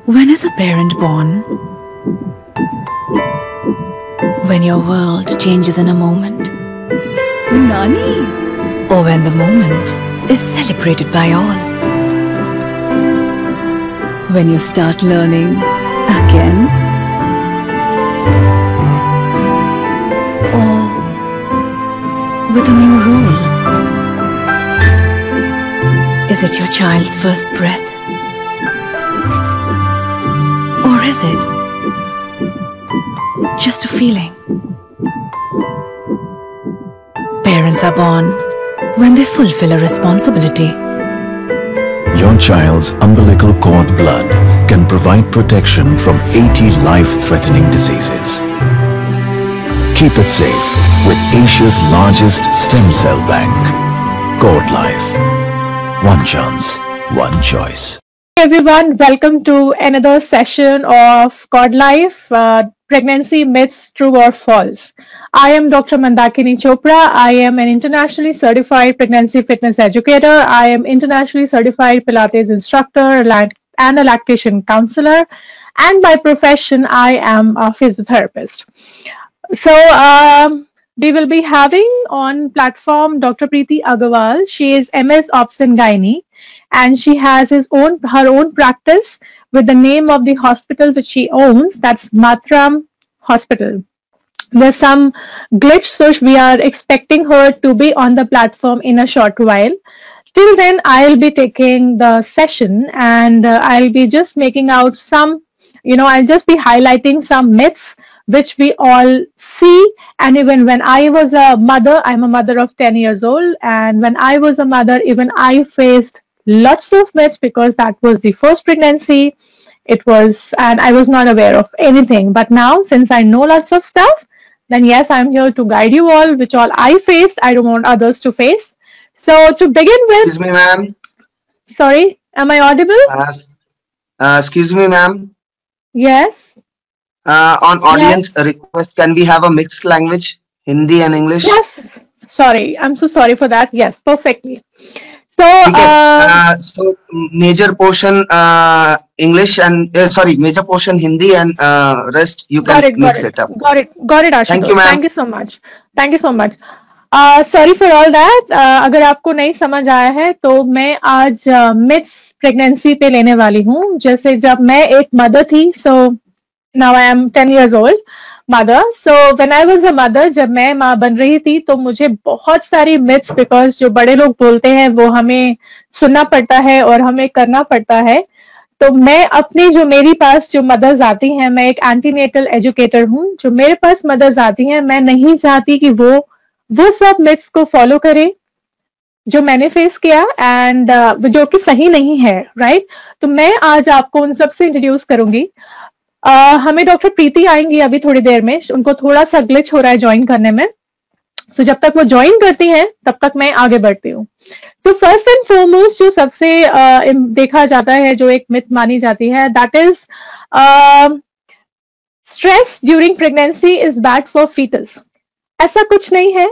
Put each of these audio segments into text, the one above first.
When is a parent born? When your world changes in a moment? Nani? Or when the moment is celebrated by all? When you start learning again? Or with a new role? Is it your child's first breath? Or is it just a feeling? Parents are born when they fulfill a responsibility. Your child's umbilical cord blood can provide protection from 80 life-threatening diseases. Keep it safe with Asia's largest stem cell bank. Cord Life. One chance, one choice. Hey everyone, welcome to another session of Cord Life, Pregnancy Myths, True or False. I am Dr. Mandakini Chopra. I am an internationally certified pregnancy fitness educator. I am internationally certified Pilates instructor and a lactation counselor. And by profession, I am a physiotherapist. So we will be having on platform Dr. Preeti Agarwal. She is MS Obs and Gynae, and she has her own practice with the name of the hospital which she owns. That's Matram Hospital. There's some glitch, so we are expecting her to be on the platform in a short while. Till then, I'll be taking the session and I'll be just making out some, I'll just be highlighting some myths which we all see. And even when I was a mother, I'm a mother of 10 years old. And when I was a mother, even I faced lots of myths because that was the first pregnancy. And I was not aware of anything. But now, since I know lots of stuff, then yes, I'm here to guide you all, which all I faced, I don't want others to face. So to begin with... Excuse me, ma'am. Sorry, am I audible? Excuse me, ma'am. Yes. On audience request, can we have a mixed language, Hindi and English? Yes. Sorry, I'm so sorry for that. Yes, perfectly. So, so major portion English and major portion Hindi and rest you can mix it up. Got it, Ashutosh. Thank you, ma'am. Thank you so much. Thank you so much. Sorry for all that. अगर आपको नहीं समझ आया है तो मैं आज myths pregnancy पे लेने वाली हूँ. जैसे जब मैं एक मदर थी, so now I am 10 years old mother. So when I was a mother, जब मैं माँ बन रही थी तो मुझे बहुत सारी myths, because जो बड़े लोग बोलते हैं वो हमें सुनना पड़ता है और हमें करना पड़ता है. तो मैं अपनी जो मेरे पास जो मदर्स आती हैं, मैं एक एंटीनेटल एजुकेटर हूँ, जो मेरे पास मदर्स आती हैं, मैं नहीं चाहती कि वो सब myths को फॉलो करें जो मैंने फेस किया एंड जो कि सही नहीं है, राइट? तो मैं आज आपको उन सब से इंट्रोड्यूस करूंगी. हमें डॉक्टर प्रीति आएंगी अभी थोड़ी देर में. उनको थोड़ा सा ग्लिच हो रहा है ज्वाइन करने में. सो जब तक वो ज्वाइन करती हैं तब तक मैं आगे बढ़ती हूँ. सो फर्स्ट एंड फॉरमोस्ट जो सबसे देखा जाता है, जो एक मिथ मानी जाती है, that is stress during pregnancy is bad for foetus. ऐसा कुछ नहीं है.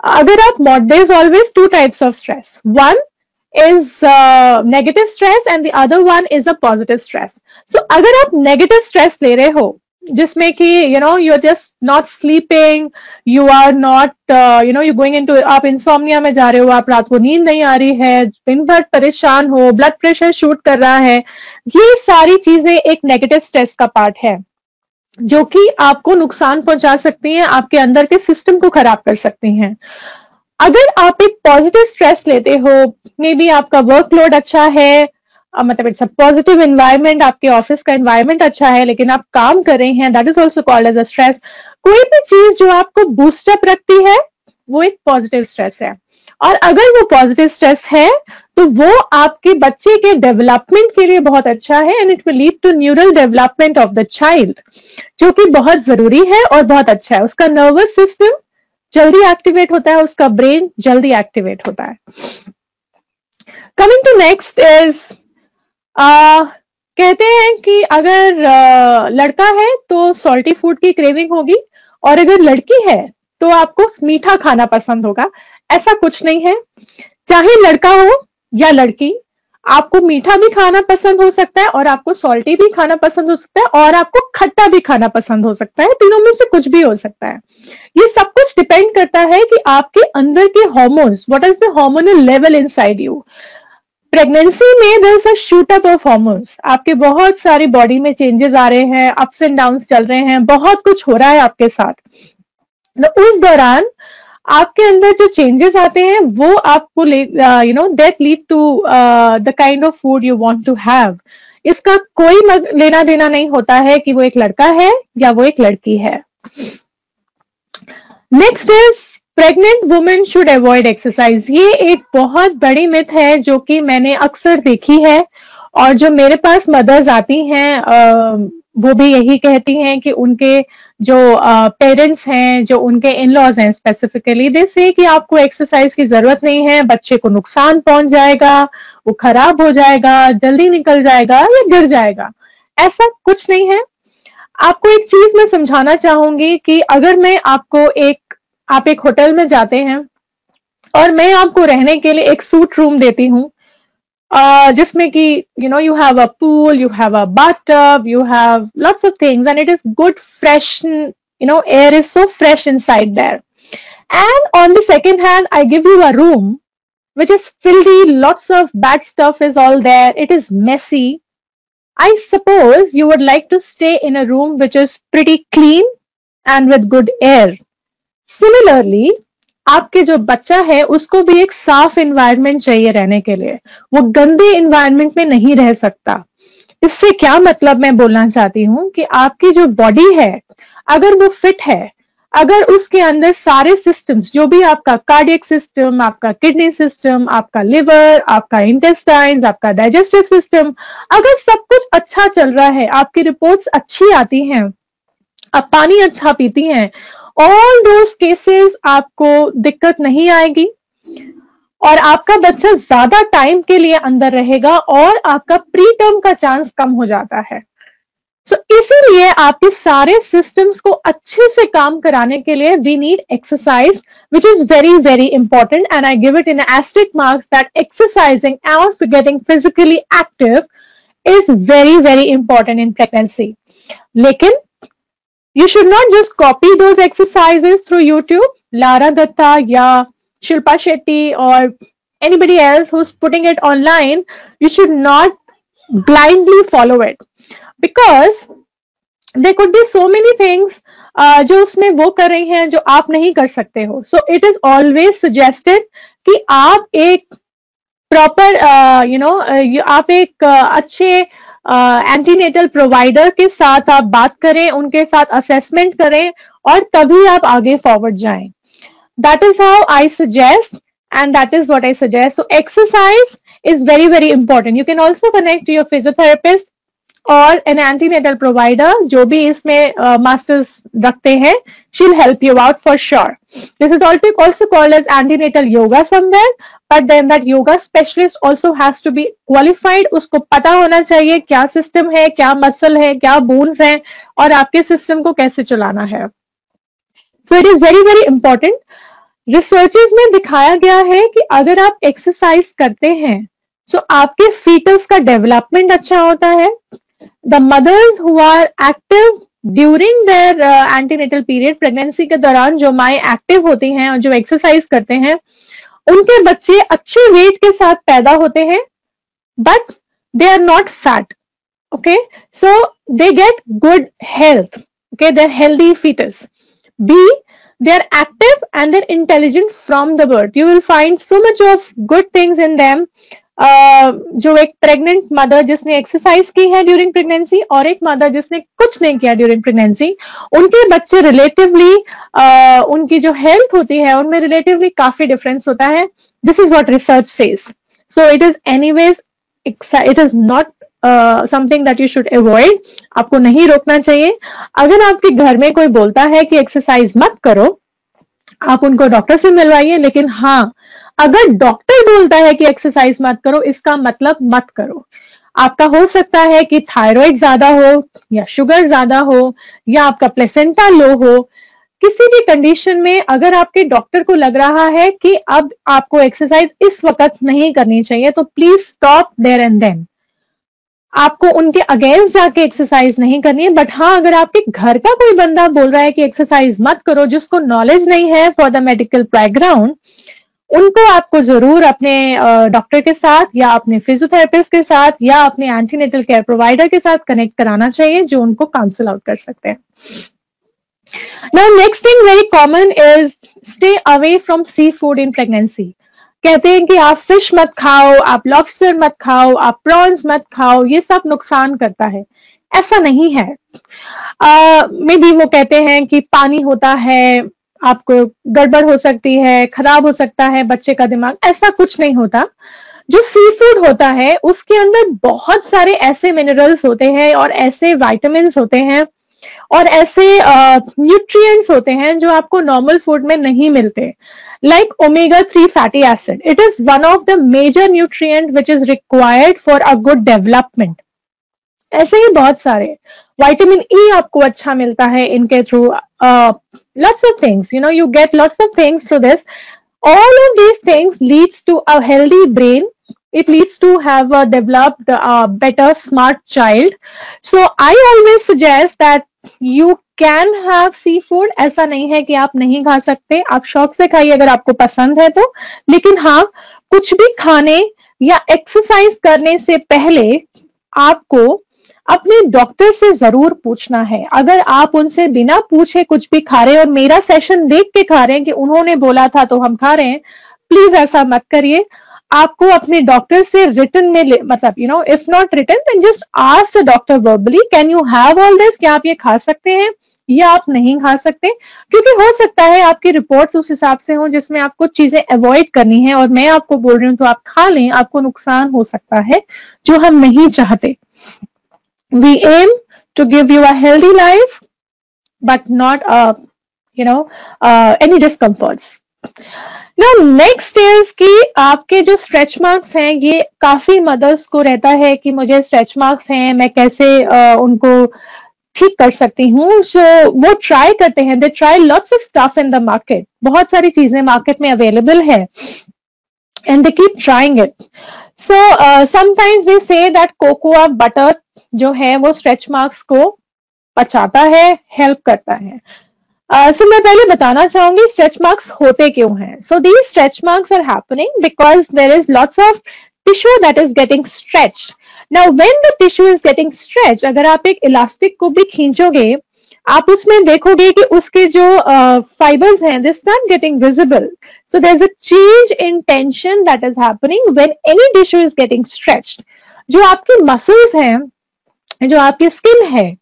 अगर आप there is always two types of stress. One is negative stress and the other one is a positive stress. So अगर आप negative stress ले रहे हो जिसमें कि you're just not sleeping, you are not you're going into, आप insomnia में जा रहे हो, आप रात को नींद नहीं आ रही है, दिन भर परेशान हो, ब्लड प्रेशर शूट कर रहा है, ये सारी चीजें एक नेगेटिव स्ट्रेस का पार्ट है जो कि आपको नुकसान पहुंचा सकती हैं, आपके अंदर के सिस्टम को खराब कर सकती हैं. अगर आप एक पॉजिटिव स्ट्रेस लेते हो, मे बी आपका वर्कलोड अच्छा है, मतलब इट्स अ पॉजिटिव एनवायरनमेंट, आपके ऑफिस का एनवायरनमेंट अच्छा है, लेकिन आप काम कर रहे हैं, that is also called as a stress. कोई भी चीज जो आपको बूस्टअप रखती है वो एक पॉजिटिव स्ट्रेस है. और अगर वो पॉजिटिव स्ट्रेस है तो वो आपके बच्चे के डेवलपमेंट के लिए बहुत अच्छा है and it will lead to neural development of the child, जो कि बहुत जरूरी है और बहुत अच्छा है. उसका नर्वस सिस्टम जल्दी एक्टिवेट होता है, उसका ब्रेन जल्दी एक्टिवेट होता है. कमिंग टू नेक्स्ट इज, कहते हैं कि अगर लड़का है तो सॉल्टी फूड की क्रेविंग होगी और अगर लड़की है तो आपको मीठा खाना पसंद होगा. ऐसा कुछ नहीं है. चाहे लड़का हो या लड़की, आपको मीठा भी खाना पसंद हो सकता है, और आपको सॉल्टी भी खाना पसंद हो सकता है, और आपको खट्टा भी खाना पसंद हो सकता है। तीनों में से कुछ भी हो सकता है। ये सब कुछ डिपेंड करता है कि आपके अंदर के hormones, what is the hormonal level inside you. Pregnancy में there is a shoot up of hormones. आपके बहुत सारी बॉडी में चेंजेस आ रहे हैं, अप्स एंड डाउन्स चल रहे हैं, बहुत कुछ हो रहा है आपके साथ। तो उस दौरान आपके अंदर जो चेंजेस आते हैं वो आपको that lead to the kind of food you want to have. इसका कोई लेना देना नहीं होता है कि वो एक लड़का है या वो एक लड़की है। Next is pregnant women should avoid exercise. ये एक बहुत बड़ी मिथ है जो कि मैंने अक्सर देखी है, और जो मेरे पास मदर्स आती हैं वो भी यही कहती हैं कि उनके जो पेरेंट्स हैं, जो उनके इन लॉज हैं स्पेसिफिकली, दे से कि आपको एक्सरसाइज की जरूरत नहीं है, बच्चे को नुकसान पहुंच जाएगा, वो खराब हो जाएगा, जल्दी निकल जाएगा या गिर जाएगा। ऐसा कुछ नहीं है। आपको एक चीज मैं समझाना चाहूंगी कि अगर मैं आप एक होटल में जाते हैं और मैं आपको रहने के लिए एक सूट रूम देती हूँ, जिसमें कि you have a pool, you have a bathtub, you have lots of things, and it is good fresh, air is so fresh inside there. And on the second hand, I give you a room which is filthy, lots of bad stuff is all there, it is messy. I suppose you would like to stay in a room which is pretty clean and with good air. Similarly, आपके जो बच्चा है उसको भी एक साफ environment चाहिए रहने के लिए। वो गंदे एनवायरनमेंट में नहीं रह सकता। इससे क्या मतलब मैं बोलना चाहती हूँ कि आपकी जो बॉडी है, अगर वो फिट है, अगर उसके अंदर सारे सिस्टम्स, जो भी आपका कार्डियक सिस्टम, आपका किडनी सिस्टम, आपका लिवर, आपका इंटेस्टाइन्स, आपका डाइजेस्टिव सिस्टम, अगर सब कुछ अच्छा चल रहा है, आपकी रिपोर्ट्स अच्छी आती हैं, आप पानी अच्छा पीती हैं, ऑल दोस केसेस आपको दिक्कत नहीं आएगी और आपका बच्चा ज्यादा टाइम के लिए अंदर रहेगा और आपका प्री टर्म का चांस कम हो जाता है। सो इसीलिए आपके सारे सिस्टम्स को अच्छे से काम कराने के लिए we need exercise, which is very very important, and I give it in asterisk marks that exercising और getting physically active is very very important in pregnancy. लेकिन you should not just copy those exercises through YouTube. Lara Datta ya Shilpa Shetty or anybody else who's putting it online, you should not blindly follow it, because there could be so many things जो उसमें वो कर रही हैं जो आप नहीं कर सकते हो। So it is always suggested कि आप एक प्रॉपर आप एक अच्छे एंटीनेटल प्रोवाइडर के साथ आप बात करें, उनके साथ असेसमेंट करें और तभी आप आगे फॉरवर्ड जाएं। That is how I suggest and that is what I suggest. So exercise is very very important. You can also connect to your physiotherapist or an antenatal provider जो भी इसमें masters रखते हैं, she'll help you out for sure. This is also called as antenatal yoga somewhere, but then that yoga specialist also has to be qualified. उसको पता होना चाहिए क्या सिस्टम है, क्या मसल है, क्या बोन्स हैं और आपके सिस्टम को कैसे चलाना है। So it is very very important. Researches में दिखाया गया है कि अगर आप एक्सरसाइज करते हैं तो आपके फीटस का डेवलपमेंट अच्छा होता है। The mothers who are active during their antenatal period, pregnancy के दौरान जो माएँ एक्टिव होती हैं और जो एक्सरसाइज करते हैं, उनके बच्चे अच्छे वेट के साथ पैदा होते हैं, but they are not fat. Okay, so they get good health. Okay, they are healthy foetus. B, they are active and they're intelligent from the birth. You will find so much of good things in them. जो एक pregnant mother जिसने exercise की है during pregnancy और एक mother जिसने कुछ नहीं किया ड्यूरिंग प्रेगनेंसी, उनके बच्चे रिलेटिवली उनकी जो हेल्थ होती है उनमें रिलेटिवली काफी डिफरेंस होता है। This is what research says. So it is anyways, it is not something that you should avoid. आपको नहीं रोकना चाहिए। अगर आपके घर में कोई बोलता है कि एक्सरसाइज मत करो, आप उनको डॉक्टर से मिलवाइए। लेकिन हाँ, अगर डॉक्टर बोलता है कि एक्सरसाइज मत करो, इसका मतलब मत करो। आपका हो सकता है कि थायराइड ज्यादा हो या शुगर ज्यादा हो या आपका प्लेसेंटा लो हो। किसी भी कंडीशन में अगर आपके डॉक्टर को लग रहा है कि अब आपको एक्सरसाइज इस वक्त नहीं करनी चाहिए, तो please stop there and then. आपको उनके अगेंस्ट जाके एक्सरसाइज नहीं करनी है, बट हाँ, अगर आपके घर का कोई बंदा बोल रहा है कि एक्सरसाइज मत करो, जिसको नॉलेज नहीं है फॉर द मेडिकल बैकग्राउंड, उनको आपको जरूर अपने डॉक्टर के साथ या अपने फिजियोथेरेपिस्ट के साथ या अपने एंटीनेटल केयर प्रोवाइडर के साथ कनेक्ट कराना चाहिए, जो उनको काउंसिल आउट कर सकते हैं। Now, next thing very common is stay away from seafood in pregnancy. कहते हैं कि आप फिश मत खाओ, आप लॉबस्टर मत खाओ, आप प्रॉन्स मत खाओ, ये सब नुकसान करता है। ऐसा नहीं है। मे बी वो कहते हैं कि पानी होता है, आपको गड़बड़ हो सकती है, खराब हो सकता है बच्चे का दिमाग, ऐसा कुछ नहीं होता। जो सी फूड होता है उसके अंदर बहुत सारे ऐसे मिनरल्स होते हैं और ऐसे विटामिन्स होते हैं और ऐसे न्यूट्रिएंट्स होते हैं जो आपको नॉर्मल फूड में नहीं मिलते, like omega 3 fatty acid. It is one of the major nutrient which is required for a good development. ऐसे ही बहुत सारे विटामिन ई आपको अच्छा मिलता है इनके through, lots of things, you know, you get lots of things through this. All of these things leads to a healthy brain. It leads to have a developed better smart child. So I always suggest that you can have seafood. ऐसा नहीं है कि आप नहीं खा सकते, आप शौक से खाइए अगर आपको पसंद है तो। लेकिन हाँ, कुछ भी खाने या एक्सरसाइज करने से पहले आपको अपने डॉक्टर से जरूर पूछना है। अगर आप उनसे बिना पूछे कुछ भी खा रहे हैं और मेरा सेशन देख के खा रहे हैं कि उन्होंने बोला था तो हम खा रहे हैं, प्लीज ऐसा मत करिए। आपको अपने डॉक्टर से रिटन में मतलब you know, if not written then just ask the doctor verbally, can you have all this, क्या आप ये खा सकते हैं या आप नहीं खा सकते, क्योंकि हो सकता है आपकी रिपोर्ट्स उस हिसाब से हो जिसमें आपको चीजें अवॉइड करनी है और मैं आपको बोल रही हूँ तो आप खा लें, आपको नुकसान हो सकता है जो हम नहीं चाहते। We aim to give you a healthy life, but not, any discomforts. Now, next is कि आपके जो stretch marks हैं, ये काफी मदर्स को रहता है कि मुझे stretch marks हैं, मैं कैसे उनको ठीक कर सकती हूँ। सो वो ट्राई करते हैं, they try lots of stuff in the market. बहुत सारी चीजें मार्केट में अवेलेबल है and they keep trying it. So sometimes they say that cocoa butter जो है वो स्ट्रेच मार्क्स को बचाता है, हेल्प करता है। सो मैं पहले बताना चाहूंगी स्ट्रेच मार्क्स होते क्यों हैं। So these stretch marks are happening because there is lots of tissue that is getting stretched. Now when the tissue is getting stretched, अगर आप एक इलास्टिक को भी खींचोगे, आप उसमें देखोगे कि उसके जो फाइबर्स हैं they start getting visible. So there is a change in tension that is happening when any tissue is getting stretched. जो आपके मसल्स हैं, जो आपकी स्किन है,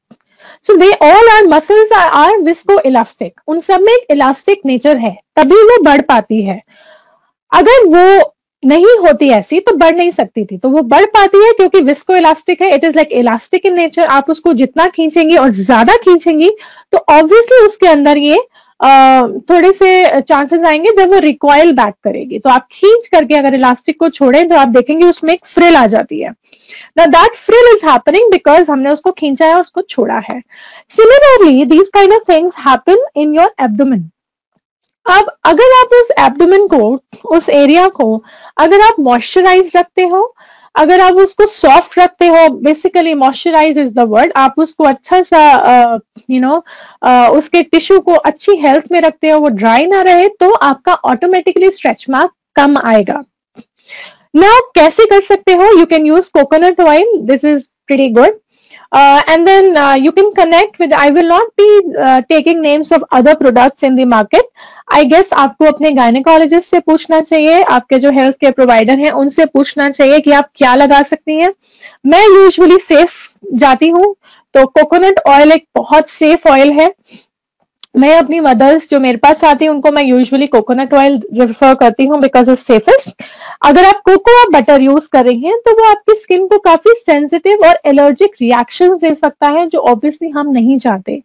so they all are muscles are viscoelastic, उन सब में एक इलास्टिक नेचर है, तभी वो बढ़ पाती है। अगर वो नहीं होती ऐसी तो बढ़ नहीं सकती थी, तो वो बढ़ पाती है क्योंकि विस्को इलास्टिक है। It is like elastic in nature. आप उसको जितना खींचेंगी और ज्यादा खींचेंगी तो ऑब्वियसली उसके अंदर ये थोड़े से चांसेस आएंगे जब वो रिकॉइल बैक करेगी। तो आप खींच करके अगर इलास्टिक को छोड़ें तो आप देखेंगे उसमें एक फ्रिल आ जाती है। Now that frill is happening because हमने उसको खींचा है और उसको छोड़ा है। Similarly, these kind of things happen in your abdomen. अब अगर आप उस एब्डोमेन को, उस एरिया को अगर आप मॉइस्चराइज रखते हो, अगर आप उसको सॉफ्ट रखते हो, basically moisturise is the word, आप उसको अच्छा सा उसके टिश्यू को अच्छी हेल्थ में रखते हो, वो ड्राई ना रहे, तो आपका ऑटोमेटिकली स्ट्रेच मार्क कम आएगा। Now, कैसे कर सकते हो? You can use coconut oil. This is pretty good. And then you can connect with, I will not be taking names of other products in the market. I guess आपको अपने gynaecologist से पूछना चाहिए, आपके जो हेल्थ केयर प्रोवाइडर हैं उनसे पूछना चाहिए कि आप क्या लगा सकती हैं। मैं यूजुअली सेफ जाती हूँ, तो कोकोनट ऑयल एक बहुत सेफ ऑयल है। मैं अपनी मदर्स जो मेरे पास आती हैं उनको मैं यूजुअली कोकोनट ऑयल रेफर करती हूँ बिकॉज इट्स सेफेस्ट। अगर आप कोकोआ बटर यूज कर रही हैं तो वो आपकी स्किन को काफी सेंसिटिव और एलर्जिक रिएक्शंस दे सकता है, जो ऑब्वियसली हम नहीं चाहते।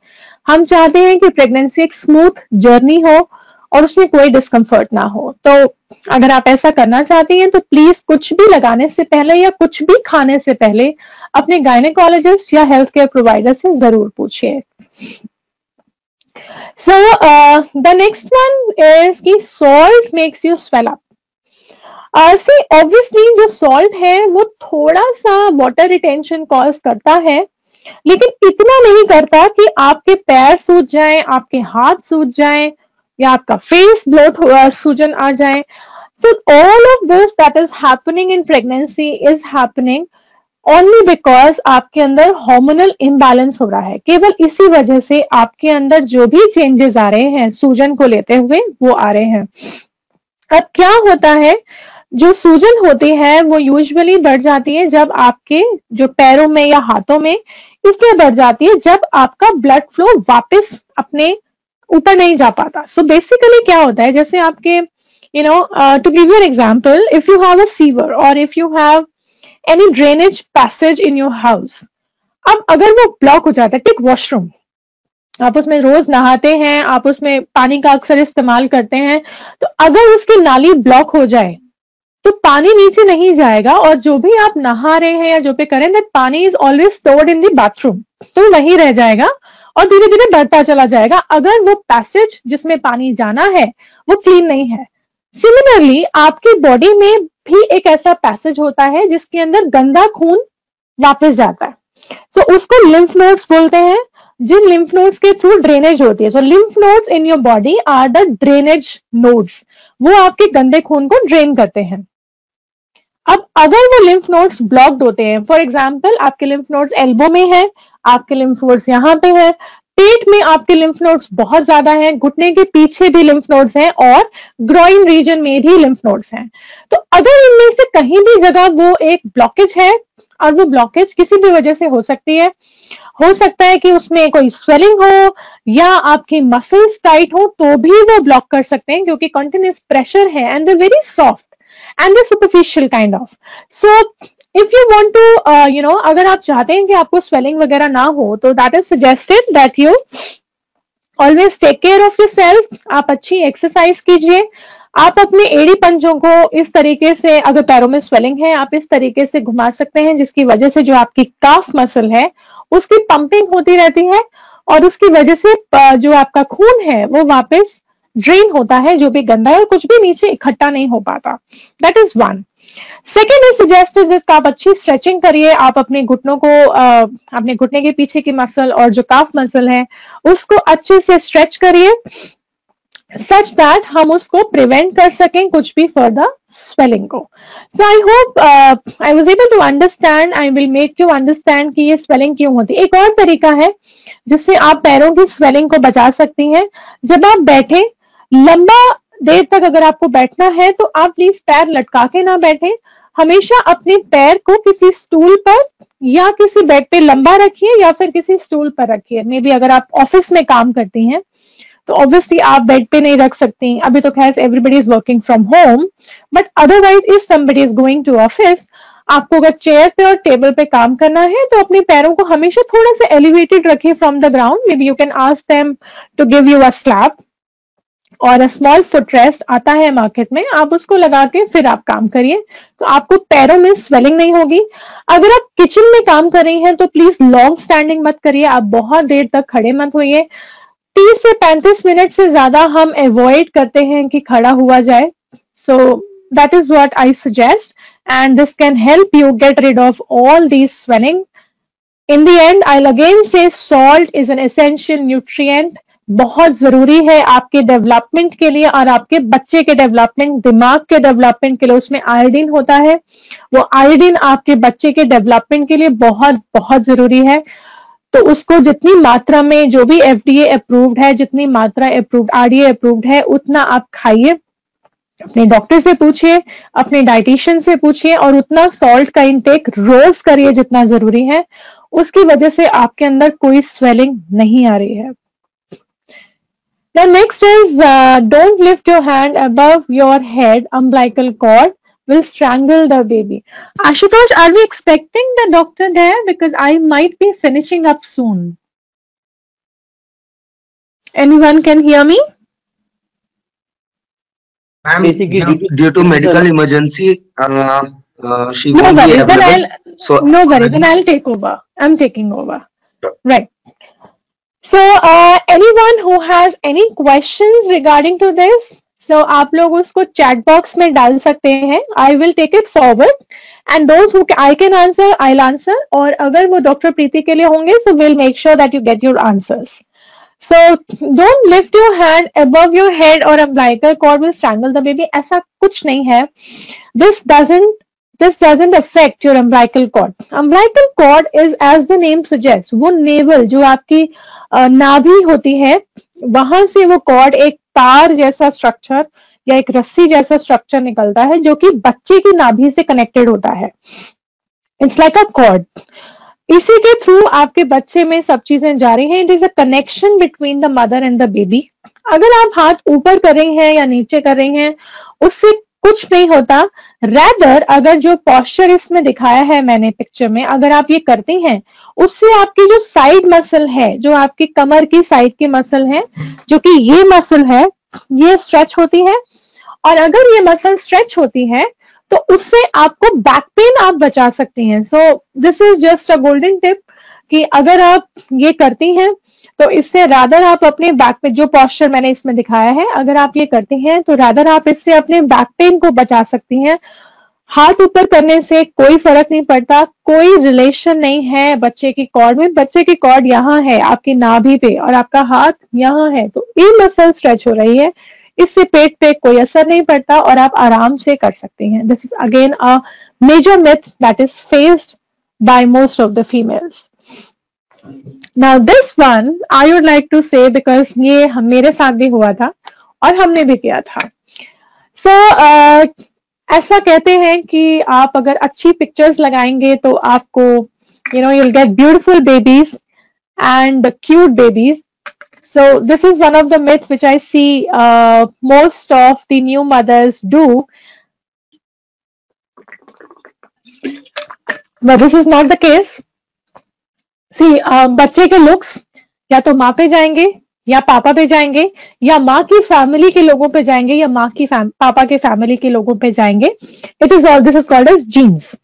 हम चाहते हैं कि प्रेगनेंसी एक स्मूथ जर्नी हो और उसमें कोई डिस्कम्फर्ट ना हो। तो अगर आप ऐसा करना चाहती हैं तो प्लीज कुछ भी लगाने से पहले या कुछ भी खाने से पहले अपने गायनेकोलॉजिस्ट या हेल्थ केयर प्रोवाइडर से जरूर पूछिए। So the next one is कि salt makes you swell up. See, obviously जो salt है वो थोड़ा सा water retention cause करता है, लेकिन इतना नहीं करता कि आपके पैर सूज जाएं, आपके हाथ सूज जाएं, या आपका फेस ब्लोट सूजन आ जाए. So all of this that is happening in pregnancy is happening only because आपके अंदर हार्मोनल इम्बैलेंस हो रहा है. केवल इसी वजह से आपके अंदर जो भी चेंजेस आ रहे हैं सूजन को लेते हुए वो आ रहे हैं. अब क्या होता है, जो सूजन होती है वो यूजुअली बढ़ जाती है जब आपके जो पैरों में या हाथों में, इसलिए बढ़ जाती है जब आपका ब्लड फ्लो वापस अपने ऊपर नहीं जा पाता. सो बेसिकली क्या होता है, जैसे आपके to give you an example, if you have a sewer or if you have any drainage passage in your house, अब अगर वो ब्लॉक हो जाता है, टेक वॉशरूम, आप उसमें रोज नहाते हैं, आप उसमें पानी का अक्सर इस्तेमाल करते हैं, तो अगर उसकी नाली ब्लॉक हो जाए तो पानी नीचे नहीं जाएगा, और जो भी आप नहा रहे हैं या जो भी करें, दैट पानी is always stored in the bathroom, तो वहीं रह जाएगा और धीरे धीरे बढ़ता चला जाएगा अगर वो पैसेज जिसमें पानी जाना है वो क्लीन नहीं है. सिमिलरली आपकी बॉडी में भी एक ऐसा पैसेज होता है जिसके अंदर गंदा खून वापस जाता है. सो उसको लिम्फ नोड्स बोलते हैं, जिन लिम्फ नोड्स के थ्रू ड्रेनेज होती है. So lymph nodes in your body are the drainage nodes, वो आपके गंदे खून को ड्रेन करते हैं. अब अगर वो लिम्फ नोड्स ब्लॉक्ड होते हैं, फॉर एग्जाम्पल आपके लिम्फ नोड्स एल्बो में है, आपके लिम्फ नोड्स यहाँ पे है, पेट में आपके लिम्फ नोड्स बहुत ज्यादा हैं, घुटने के पीछे भी लिम्फ नोड्स हैं और ग्रोइन रीजन में भी लिम्फ नोड्स हैं, तो अगर इनमें से कहीं भी जगह वो एक ब्लॉकेज है, और वो ब्लॉकेज किसी भी वजह से हो सकती है, हो सकता है कि उसमें कोई स्वेलिंग हो या आपकी मसल्स टाइट हो, तो भी वो ब्लॉक कर सकते हैं क्योंकि कंटिन्यूअस प्रेशर है and they very soft and they superficial kind of. So if you want to अगर आप चाहते हैं कि आपको स्वेलिंग वगैरह ना हो, तो that is suggested that you always take care of yourself. आप अच्छी एक्सरसाइज कीजिए, आप अपने एड़ी पंजों को इस तरीके से, अगर पैरों में स्वेलिंग है आप इस तरीके से घुमा सकते हैं जिसकी वजह से जो आपकी काफ मसल है उसकी पंपिंग होती रहती है और उसकी वजह से जो आपका खून है वो वापस ड्रेन होता है, जो भी गंदा है, और कुछ भी नीचे इकट्ठा नहीं हो पाता. That is one. Second is suggested जिसका आप अच्छी स्ट्रेचिंग करिए, आप अपने घुटनों को अपने घुटने के पीछे की मसल और जो काफ मसल है उसको अच्छे से स्ट्रेच करिए such that हम उसको प्रिवेंट कर सकें कुछ भी फर्दर स्वेलिंग को. So I hope I was able to understand. I will make you understand कि ये स्वेलिंग क्यों होती है. एक और तरीका है जिससे आप पैरों की स्वेलिंग को बचा सकती हैं. जब आप बैठे, लंबा देर तक अगर आपको बैठना है तो आप प्लीज पैर लटका के ना बैठे, हमेशा अपने पैर को किसी स्टूल पर या किसी बेड पे लंबा रखिए या फिर किसी स्टूल पर रखिए. मे बी अगर आप ऑफिस में काम करती हैं तो ऑब्वियसली आप बेड पे नहीं रख सकती, अभी तो खैर everybody is working from home, but otherwise if somebody is going to office, आपको अगर चेयर पे और टेबल पे काम करना है तो अपने पैरों को हमेशा थोड़ा सा एलिवेटेड रखिए from the ground. Maybe you can ask them to give you a slap और अ स्मॉल फुट रेस्ट आता है मार्केट में, आप उसको लगा के फिर आप काम करिए, तो आपको पैरों में स्वेलिंग नहीं होगी. अगर आप किचन में काम कर रही हैं तो प्लीज लॉन्ग स्टैंडिंग मत करिए, आप बहुत देर तक खड़े मत होइए. 30 से 35 मिनट से ज्यादा हम अवॉइड करते हैं कि खड़ा हुआ जाए. So that is what I suggest and this can help you get rid of all these swelling. In the end I again say salt is an essential nutrient, बहुत जरूरी है आपके डेवलपमेंट के लिए और आपके बच्चे के डेवलपमेंट, दिमाग के डेवलपमेंट के लिए. उसमें आयोडीन होता है, वो आयोडीन आपके बच्चे के डेवलपमेंट के लिए बहुत बहुत जरूरी है. तो उसको जितनी मात्रा में, जो भी FDA अप्रूव्ड है, जितनी मात्रा अप्रूव्ड, RDA अप्रूव्ड है, उतना आप खाइए. अपने डॉक्टर से पूछिए, अपने डाइटिशियन से पूछिए और उतना सॉल्ट का इंटेक रोज करिए जितना जरूरी है. उसकी वजह से आपके अंदर कोई स्वेलिंग नहीं आ रही है. The next is don't lift your hand above your head, umbilical cord will strangle the baby. Ashutosh, are we expecting the doctor there? Because I might be finishing up soon. Anyone can hear me? Ma'am, due to medical emergency, she no won't be worries, available. no worries, then I'll take over. I'm taking over. Sure. Right. So anyone who has any questions regarding to this, so आप लोग उसको chat box में डाल सकते हैं. I will take it forward, and those who I can answer, I'll answer. और अगर वो डॉक्टर प्रीति के लिए होंगे, so we'll make sure that you get your answers. So don't lift your hand above your head or umbilical cord will strangle the baby. ऐसा कुछ नहीं है. This doesn't affect your umbilical cord. Umbilical cord is, as the name suggests, वो navel जो आपकी नाभि होती है, वहां से वो कॉर्ड एक तार जैसा स्ट्रक्चर या एक रस्सी जैसा स्ट्रक्चर निकलता है जो कि बच्चे की नाभि से कनेक्टेड होता है. It's like a cord. इसी के थ्रू आपके बच्चे में सब चीजें जा रही हैं. It is a connection between the mother and the baby. अगर आप हाथ ऊपर कर रही हैं या नीचे कर रही हैं, उससे कुछ नहीं होता. रैदर अगर जो पॉस्चर इसमें दिखाया है मैंने पिक्चर में, अगर आप ये करती हैं, उससे आपकी जो साइड मसल है, जो आपकी कमर की साइड की मसल है, जो कि ये मसल है, ये स्ट्रेच होती है. और अगर ये मसल स्ट्रेच होती है तो उससे आपको बैक पेन आप बचा सकती हैं. So this is just a golden tip कि अगर आप ये करती हैं तो इससे रादर आप अपने बैक पे, जो पॉस्चर मैंने इसमें दिखाया है, अगर आप ये करती हैं तो रादर आप इससे अपने बैक पेन को बचा सकती हैं. हाथ ऊपर करने से कोई फर्क नहीं पड़ता. कोई रिलेशन नहीं है बच्चे की कॉर्ड में. बच्चे की कॉर्ड यहाँ है आपकी नाभि पे और आपका हाथ यहाँ है, तो ये मसल स्ट्रेच हो रही है. इससे पेट पे कोई असर नहीं पड़ता और आप आराम से कर सकती हैं. This is again a major myth that is faced by most of the females. Now this one I would like to say because ये मेरे साथ भी हुआ था और हमने भी किया था. So ऐसा कहते हैं कि आप अगर अच्छी पिक्चर्स लगाएंगे तो आपको you'll get beautiful babies and cute babies. So this is one of the myths which I see most of the new mothers do. But this is not the case. See, बच्चे के looks या तो माँ पे जाएंगे या पापा पे जाएंगे या माँ की फैमिली के लोगों पे जाएंगे या माँ की पापा के फैमिली के लोगों पे जाएंगे. It is all this is called as genes.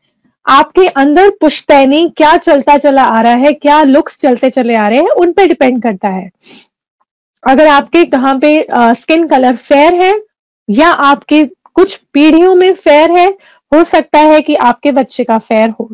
आपके अंदर पुश्तैनी क्या चलता चला आ रहा है, क्या लुक्स चलते चले आ रहे हैं, उन पे डिपेंड करता है. अगर आपके कहाँ पे स्किन कलर फेयर है या आपके कुछ पीढ़ियों में फेयर है, हो सकता है कि आपके बच्चे का फेयर हो.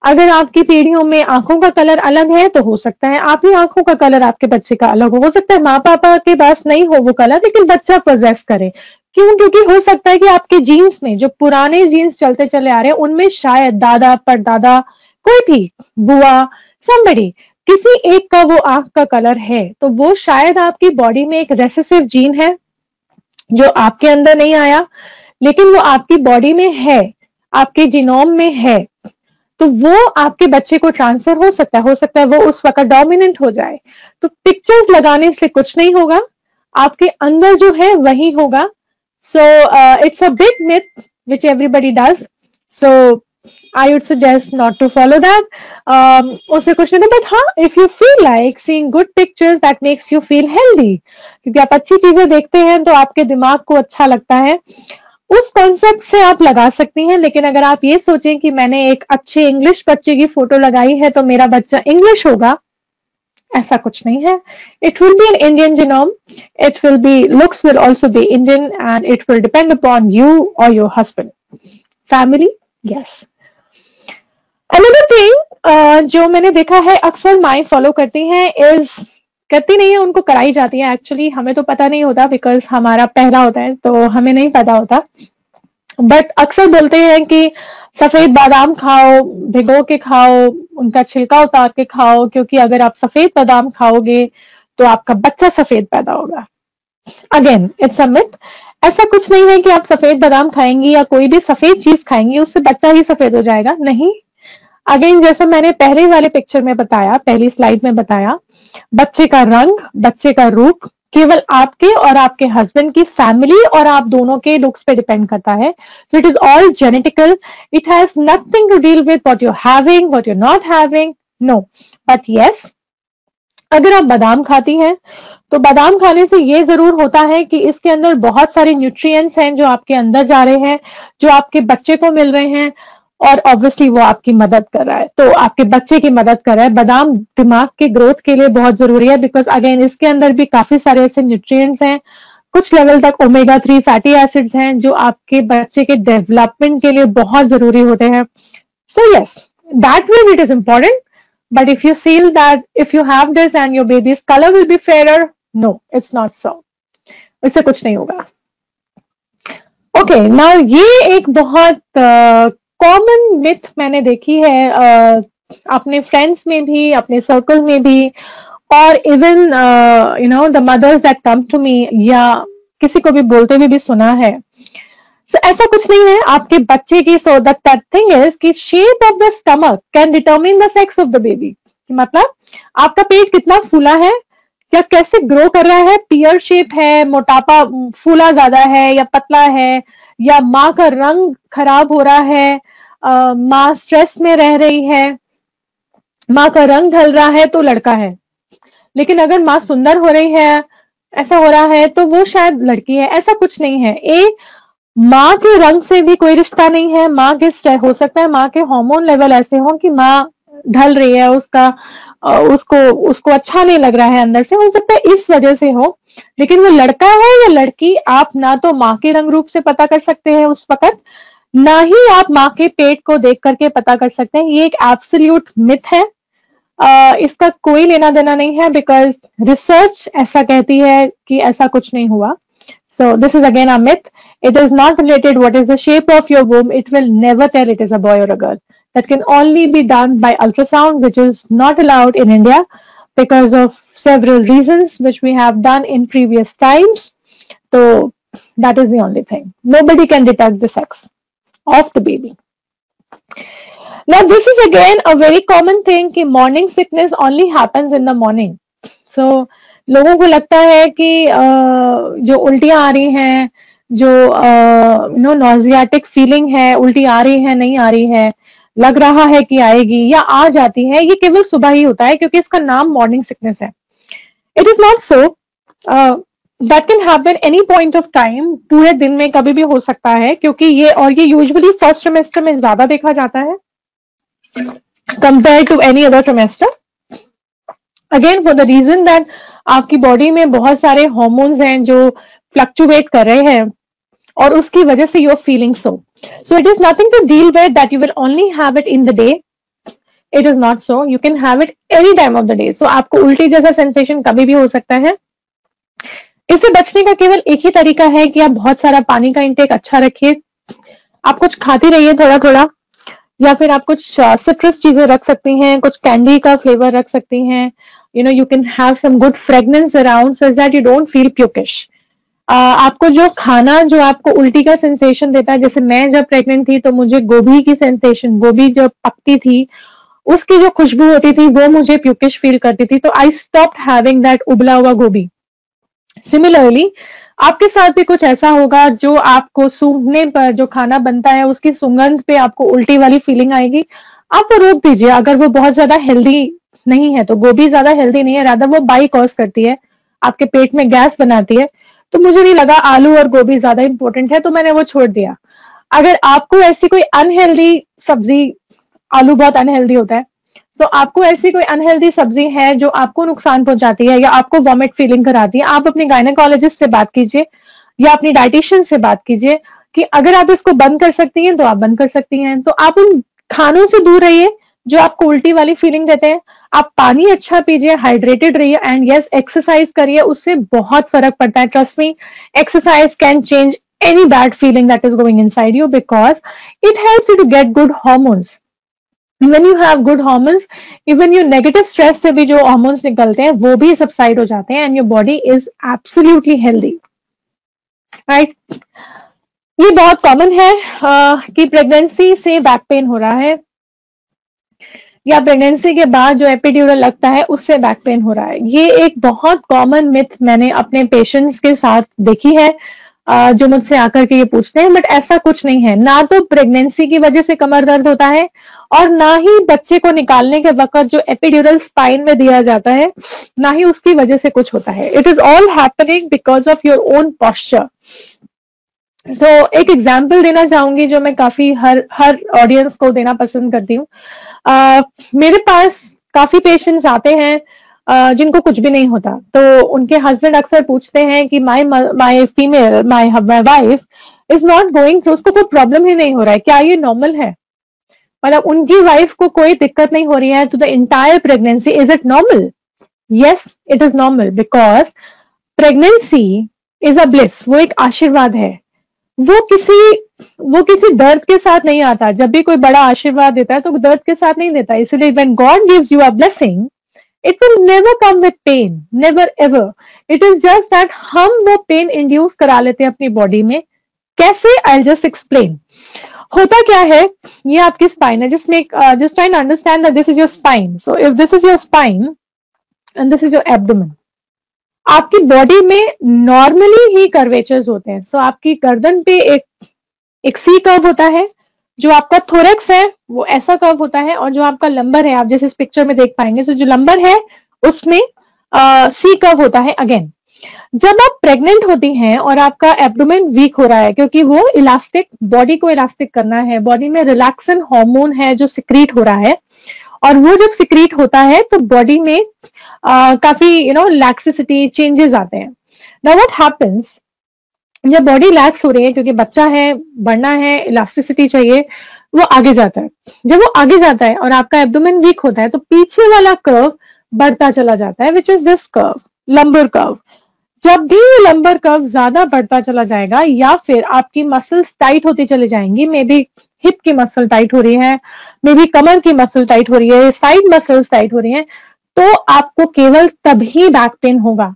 अगर आपकी पीढ़ियों में आंखों का कलर अलग है तो हो सकता है आप ही आंखों का कलर आपके बच्चे का अलग हो सकता है माँ पापा के पास नहीं हो वो कलर, लेकिन बच्चा पोजेस करे. क्यों? क्योंकि हो सकता है कि आपके जीन्स में जो पुराने जीन्स चलते चले आ रहे हैं उनमें शायद दादा परदादा कोई भी बुआ समबडी किसी एक का वो आंख का कलर है, तो वो शायद आपकी बॉडी में एक रेसेसिव जीन है जो आपके अंदर नहीं आया लेकिन वो आपकी बॉडी में है, आपके जीनोम में है, तो वो आपके बच्चे को ट्रांसफर हो सकता है वो उस वक्त डोमिनेंट हो जाए. तो पिक्चर्स लगाने से कुछ नहीं होगा, आपके अंदर जो है वही होगा. So it's a big myth which everybody does. So I would suggest not to follow that. उससे कुछ नहीं. बट हाँ, if you feel like seeing good pictures that makes you feel healthy, क्योंकि आप अच्छी चीजें देखते हैं तो आपके दिमाग को अच्छा लगता है, उस कॉन्सेप्ट से आप लगा सकती हैं. लेकिन अगर आप ये सोचें कि मैंने एक अच्छे इंग्लिश बच्चे की फोटो लगाई है तो मेरा बच्चा इंग्लिश होगा, ऐसा कुछ नहीं है. It will be an Indian genome, it will be looks will also be Indian and it will depend upon you और your husband family. Yes. Another thing जो मैंने देखा है अक्सर माएं फॉलो करती हैं इज, करती नहीं है, उनको कराई जाती है. एक्चुअली हमें तो पता नहीं होता बिकॉज हमारा पहला होता है तो हमें नहीं पता होता. बट अक्सर बोलते हैं कि सफेद बादाम खाओ, भिगो के खाओ, उनका छिलका उतार के खाओ, क्योंकि अगर आप सफेद बादाम खाओगे तो आपका बच्चा सफेद पैदा होगा. Again it's a myth. ऐसा कुछ नहीं है कि आप सफेद बादाम खाएंगी या कोई भी सफेद चीज खाएंगी उससे बच्चा ही सफेद हो जाएगा. नहीं. अगेन जैसा मैंने पहले वाले पिक्चर में बताया, पहली स्लाइड में बताया, बच्चे का रंग, बच्चे का रूप केवल आपके और आपके हस्बैंड की फैमिली और आप दोनों के लुक्स पे डिपेंड करता है. So it is all genetical. It has nothing to deal with what you having, what you not having. No. But yes, अगर आप बादाम खाती हैं तो बादाम खाने से ये जरूर होता है कि इसके अंदर बहुत सारे न्यूट्रिएंट्स हैं जो आपके अंदर जा रहे हैं, जो आपके बच्चे को मिल रहे हैं. और ऑब्वियसली वो आपकी मदद कर रहा है, तो आपके बच्चे की मदद कर रहा है। बादाम दिमाग के ग्रोथ के लिए बहुत जरूरी है, बिकॉज अगेन इसके अंदर भी काफी सारे ऐसे न्यूट्रिएंट्स हैं, कुछ लेवल तक ओमेगा 3 फैटी एसिड्स हैं जो आपके बच्चे के डेवलपमेंट के लिए बहुत जरूरी होते हैं। So yes, that means it is important, but if you feel that if you have this and your baby's colour will be fair, no, it's not so, इससे कुछ नहीं होगा। ओके, नाउ ये एक बहुत कॉमन मिथ मैंने देखी है अपने फ्रेंड्स में भी, अपने सर्कल में भी, और even you know the mothers that come to me, या किसी को भी बोलते हुए भी सुना है। So, ऐसा कुछ नहीं है आपके बच्चे की। सो दैट थिंग इज कि shape of the stomach can determine the sex of the baby. मतलब आपका पेट कितना फूला है, या कैसे ग्रो कर रहा है, पियर शेप है, मोटापा फूला ज्यादा है या पतला है, या माँ का रंग खराब हो रहा है, माँ स्ट्रेस में रह रही है, माँ का रंग ढल रहा है तो लड़का है। लेकिन अगर माँ सुंदर हो रही है, ऐसा हो रहा है, तो वो शायद लड़की है। ऐसा कुछ नहीं है। माँ के रंग से भी कोई रिश्ता नहीं है। माँ के हो सकता है माँ के हार्मोन लेवल ऐसे हो कि माँ ढल रही है, उसको अच्छा नहीं लग रहा है अंदर से, हो सकता है इस वजह से हो। लेकिन वो लड़का है या लड़की, आप ना तो माँ के रंग रूप से पता कर सकते हैं उस वक्त, ना ही आप माँ के पेट को देख करके पता कर सकते हैं। ये एक एब्सोल्यूट मिथ है। इसका कोई लेना देना नहीं है, बिकॉज रिसर्च ऐसा कहती है कि ऐसा कुछ नहीं हुआ। So this is again a myth. It is not related what is the shape of your womb. It will never tell it is a boy or a girl. That can only be done by ultrasound, which is not allowed in India because of several reasons which we have done in previous times. So that is the only thing. Nobody can detect the sex of the baby. Now this is again a very common thing कि morning sickness only happens in the morning. So लोगों को लगता है कि जो उल्टियां आ रही हैं, जो नॉजियाटिक फीलिंग है, उल्टी आ रही है, नहीं आ रही है, लग रहा है कि आएगी या आ जाती है, ये केवल सुबह ही होता है क्योंकि इसका नाम मॉर्निंग सिकनेस है। It is not so. That can happen any point of time, पूरे दिन में कभी भी हो सकता है, क्योंकि ये यूजुअली फर्स्ट ट्रिमेस्टर में ज्यादा देखा जाता है compare to any other trimester. Again for the reason that आपकी बॉडी में बहुत सारे हार्मोन्स हैं जो फ्लक्चुएट कर रहे हैं, और उसकी वजह से you are feeling so it is nothing to deal with that you will only have it in the day. It is not so, you can have it any time of the day. So आपको उल्टी जैसा sensation कभी भी हो सकता है। इससे बचने का केवल एक ही तरीका है कि आप बहुत सारा पानी का इंटेक अच्छा रखिए, आप कुछ खाती रहिए थोड़ा थोड़ा, या फिर आप कुछ सिट्रस चीजें रख सकती हैं, कुछ कैंडी का फ्लेवर रख सकती हैं। You can have some good fragrance around so that you don't feel pukish. आपको जो खाना जो आपको उल्टी का सेंसेशन देता है, जैसे मैं जब प्रेग्नेंट थी तो मुझे गोभी की सेंसेशन, गोभी जब पकती थी उसकी जो खुशबू होती थी वो मुझे प्यूकिश फील करती थी, तो आई स्टॉप्ड हैविंग दैट उबला हुआ गोभी। सिमिलरली आपके साथ भी कुछ ऐसा होगा जो आपको सूंघने पर, जो खाना बनता है उसकी सुगंध पे आपको उल्टी वाली फीलिंग आएगी, आप वो रोक दीजिए। अगर वो बहुत ज्यादा हेल्दी नहीं है, तो गोभी ज्यादा हेल्दी नहीं है, रादर वो बाई कॉज करती है, आपके पेट में गैस बनाती है, तो मुझे नहीं लगा आलू और गोभी ज्यादा इंपॉर्टेंट है, तो मैंने वो छोड़ दिया। अगर आपको ऐसी कोई अनहेल्दी सब्जी, आलू बहुत अनहेल्दी होता है, तो आपको ऐसी कोई अनहेल्दी सब्जी है जो आपको नुकसान पहुंचाती है या आपको वॉमिट फीलिंग कराती है, आप अपने गायनेकोलॉजिस्ट से बात कीजिए या अपनी डाइटिशियन से बात कीजिए कि अगर आप इसको बंद कर सकती हैं तो आप बंद कर सकती हैं। तो आप उन खानों से दूर रहिए जो आपको उल्टी वाली फीलिंग देते हैं, आप पानी अच्छा पीजिए, हाइड्रेटेड रहिए, एंड यस एक्सरसाइज करिए, उससे बहुत फर्क पड़ता है। Trust me, exercise can change any bad feeling that is going inside you because it helps you to get good hormones. When you have good hormones, even your negative stress से भी जो hormones निकलते हैं वो भी subside हो जाते हैं and your body is absolutely healthy. Right? ये बहुत common है कि pregnancy से back pain हो रहा है या प्रेगनेंसी के बाद जो एपिड्यूरल लगता है उससे बैक पेन हो रहा है। ये एक बहुत कॉमन मिथ मैंने अपने पेशेंट्स के साथ देखी है जो मुझसे आकर के ये पूछते हैं, बट ऐसा कुछ नहीं है। ना तो प्रेगनेंसी की वजह से कमर दर्द होता है और ना ही बच्चे को निकालने के वक्त जो एपिड्यूरल स्पाइन में दिया जाता है, ना ही उसकी वजह से कुछ होता है। It is all happening because of your own posture. एक एग्जाम्पल देना चाहूंगी जो मैं काफी हर ऑडियंस को देना पसंद करती हूँ। मेरे पास काफी पेशेंट्स आते हैं जिनको कुछ भी नहीं होता, तो उनके हस्बैंड अक्सर पूछते हैं कि my wife is not going through, उसको कोई प्रॉब्लम ही नहीं हो रहा है, क्या ये नॉर्मल है? मतलब उनकी वाइफ को कोई दिक्कत नहीं हो रही है to the entire pregnancy, is it normal? Yes, it is normal, because pregnancy is a bliss, वो एक आशीर्वाद है। वो किसी दर्द के साथ नहीं आता। जब भी कोई बड़ा आशीर्वाद देता है तो दर्द के साथ नहीं देता। इसलिए when God gives you a blessing, it will never come with pain, never ever. It is just that हम वो पेन इंड्यूस करा लेते हैं अपनी बॉडी में। कैसे? I just explain. होता क्या है, ये आपकी स्पाइन है। Just try to understand that this is your spine. So if this is your spine and this is your abdomen, आपकी बॉडी में नॉर्मली ही कर्वेचर्स होते हैं। सो आपकी गर्दन पे एक सी कर्व होता है, जो आपका थोरेक्स है वो ऐसा कर्व होता है, और जो आपका लंबर है, आप जैसे इस पिक्चर में देख पाएंगे, तो जो लंबर है उसमें सी कर्व होता है। अगेन, जब आप प्रेग्नेंट होती हैं और आपका एब्डोमेन वीक हो रहा है, क्योंकि वो इलास्टिक, बॉडी को इलास्टिक करना है, बॉडी में रिलैक्सन हार्मोन है जो सिक्रीट हो रहा है, और वो जब सिक्रीट होता है तो बॉडी में काफी लैक्सिसिटी चेंजेस आते हैं। नाउ व्हाट हैपेंस, जब बॉडी लैक्स हो रही है क्योंकि बच्चा है, बढ़ना है, इलास्टिसिटी चाहिए, वो आगे जाता है। जब वो आगे जाता है और आपका एब्डोमेन वीक होता है तो पीछे वाला कर्व बढ़ता चला जाता है, which is this curve, lumbar curve. जब भी लंबर कर्व ज्यादा बढ़ता चला जाएगा, या फिर आपकी मसल्स टाइट होती चली जाएंगी, मे बी हिप की मसल टाइट हो रही है, मे बी कमर की मसल टाइट हो रही है, साइड मसल्स टाइट हो रही है, तो आपको केवल तभी बैक पेन होगा।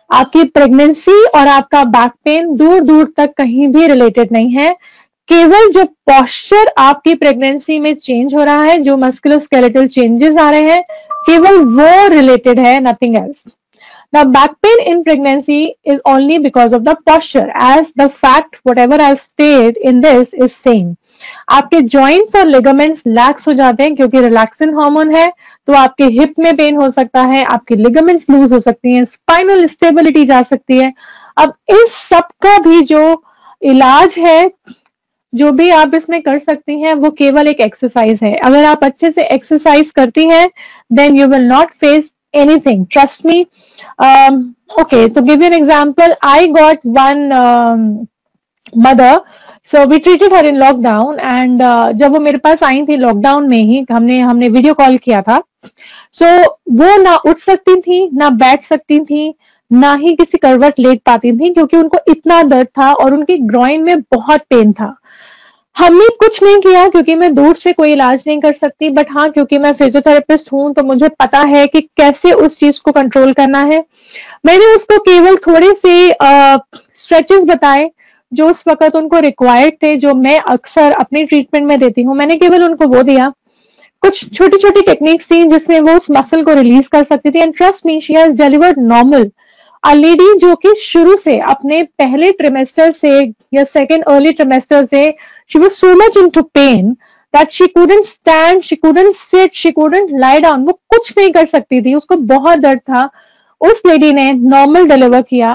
आपकी प्रेगनेंसी और आपका बैक पेन दूर दूर तक कहीं भी रिलेटेड नहीं है। केवल जो पोस्चर आपकी प्रेगनेंसी में चेंज हो रहा है, जो मस्कुलोस्केलेटल चेंजेस आ रहे हैं, केवल वो रिलेटेड है, nothing else. Now, back pain in pregnancy is only because of the posture, as the fact, whatever I've stated in this is same. आपके joints और ligaments lax हो जाते हैं क्योंकि relaxin hormone है, तो आपके hip में pain हो सकता है, आपकी ligaments loose हो सकती हैं, spinal stability जा सकती है। अब इस सब का भी जो इलाज है, जो भी आप इसमें कर सकती हैं, वो केवल एक एक्सरसाइज है। अगर आप अच्छे से एक्सरसाइज करती हैं, then you will not face anything, trust me. Okay, so give you an example, I got one mother, so we treated her in lockdown, and जब वो मेरे पास आई थी लॉकडाउन में ही, हमने वीडियो कॉल किया था। so वो ना उठ सकती थी, ना बैठ सकती थी, ना ही किसी करवट लेट पाती थी, क्योंकि उनको इतना दर्द था और उनकी ग्रॉइन में बहुत पेन था। हमने कुछ नहीं किया क्योंकि मैं दूर से कोई इलाज नहीं कर सकती, बट हाँ, क्योंकि मैं फिजियोथेरेपिस्ट हूं तो मुझे पता है कि कैसे उस चीज को कंट्रोल करना है। मैंने उसको केवल थोड़े से स्ट्रेचेस बताए जो उस वक्त उनको रिक्वायर्ड थे, जो मैं अक्सर अपनी ट्रीटमेंट में देती हूँ। मैंने केवल उनको वो दिया, कुछ छोटी छोटी टेक्निक्स थी जिसमें वो उस मसल को रिलीज कर सकती थी, and trust me, she has delivered normal. A lady जो कि शुरू से अपने पहले ट्रिमेस्टर से या सेकेंड अर्ली ट्रिमेस्टर से she was so much into pain that she couldn't stand, she couldn't sit, she couldn't lie down, वो कुछ नहीं कर सकती थी, उसको बहुत दर्द था। उस लेडी ने नॉर्मल डिलीवर किया,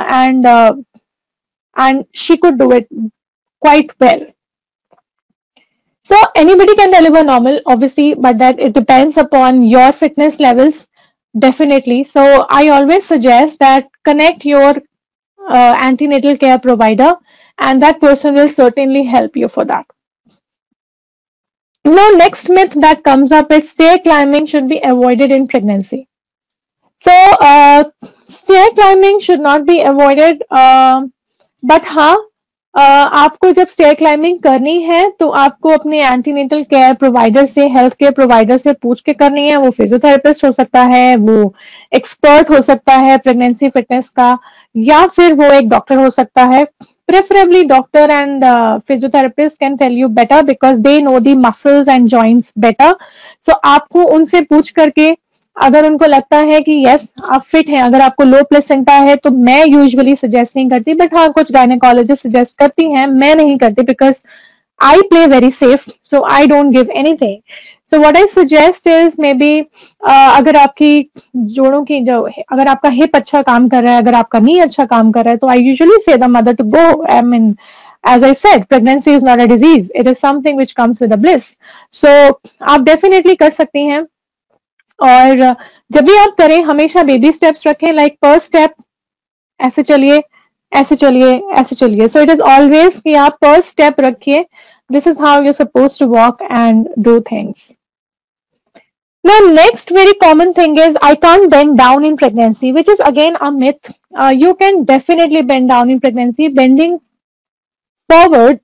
and she could do it quite well. So anybody can deliver normal, obviously, but that it depends upon your fitness levels, definitely. So I always suggest that connect your antenatal care provider, and that person will certainly help you for that. Now, next myth that comes up is stair climbing should be avoided in pregnancy. So, stair climbing should not be avoided, but हाँ, आपको जब stair climbing करनी है तो आपको अपने antenatal care provider से, health care provider से पूछ के करनी है। वो फिजियोथेरेपिस्ट हो सकता है, वो एक्सपर्ट हो सकता है प्रेगनेंसी फिटनेस का, या फिर वो एक डॉक्टर हो सकता है। Preferably doctor and physiotherapist can tell you better because they know the muscles and joints better. So आपको उनसे पूछ करके, अगर उनको लगता है कि यस आप फिट हैं, अगर आपको लो प्लेसेंटा है, तो मैं यूजुअली सजेस्ट नहीं करती, बट हाँ कुछ गायनेकोलॉजिस्ट सजेस्ट करती हैं, मैं नहीं करती because I play very safe, so I don't give anything. So what I suggest is may be अगर आपकी जोड़ों की अगर आपका हिप अच्छा काम कर रहा है, अगर आपका नी अच्छा काम कर रहा है, तो I usually say the mother to go, I mean As I said, pregnancy is not a disease. It is something which comes with a bliss. So आप definitely कर सकती हैं. और जब भी आप करें हमेशा बेबी स्टेप्स रखें. लाइक फर्स्ट स्टेप ऐसे चलिए, ऐसे चलिए, ऐसे चलिए. सो इट इज ऑलवेज कि आप फर्स्ट स्टेप रखिए. This is how you suppose to walk and do things. Now, next very common thing is I can't bend down in pregnancy, which is again a myth. You can definitely bend down in pregnancy. Bending forward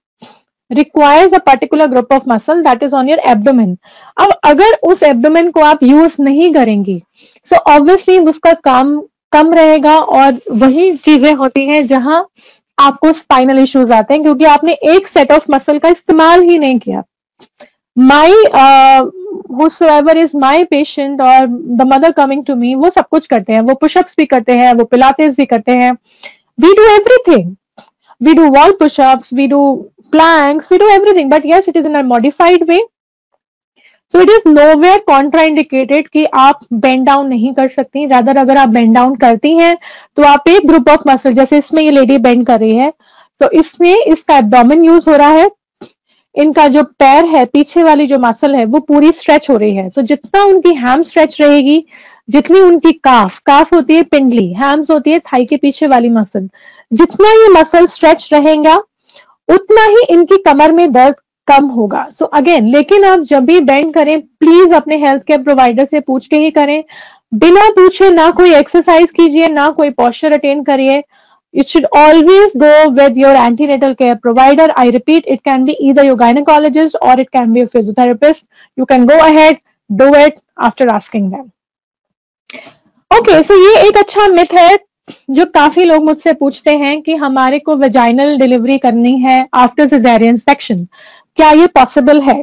requires a particular group of muscle that is on your abdomen. अब अगर उस abdomen को आप use नहीं करेंगी, so obviously उसका काम कम रहेगा और वही चीजें होती हैं जहां आपको स्पाइनल इश्यूज आते हैं क्योंकि आपने एक सेट ऑफ मसल का इस्तेमाल ही नहीं किया. whosoever is my patient or the mother coming to me, वो सब कुछ करते हैं. वो पुशअप्स भी करते हैं, वो पिलाटेस भी करते हैं. We do everything. We do wall push-ups, we do planks, we do everything. But yes, it is in a modified way. So it is nowhere contraindicated कि आप bend down नहीं कर सकती. Rather अगर आप bend down करती हैं तो आप एक ग्रुप ऑफ मसल, जैसे इसमें ये लेडी बेंड कर रही है, तो इसमें इसका एब्डोमेन यूज हो रहा है. इनका जो पैर है, पीछे वाली जो मसल है वो पूरी स्ट्रेच हो रही है. सो जितना उनकी हैम स्ट्रेच रहेगी, जितनी उनकी काफ होती है पिंडली, हैम्स होती है थाई के पीछे वाली मसल, जितना ये मसल स्ट्रेच रहेगा उतना ही इनकी कमर में दर्द कम होगा. सो अगेन, लेकिन आप जब भी बेंड करें प्लीज अपने हेल्थ केयर प्रोवाइडर से पूछ के ही करें. बिना पूछे ना कोई एक्सरसाइज कीजिए, ना कोई पोस्चर अटेन करिए. It should always go with your antenatal care provider. I repeat, it can be either your gynecologist or it can be a physiotherapist. You can go ahead, do it after asking them. Okay, so ये एक अच्छा myth है जो काफी लोग मुझसे पूछते हैं कि हमारे को vaginal delivery करनी है after cesarean section. क्या ये possible है?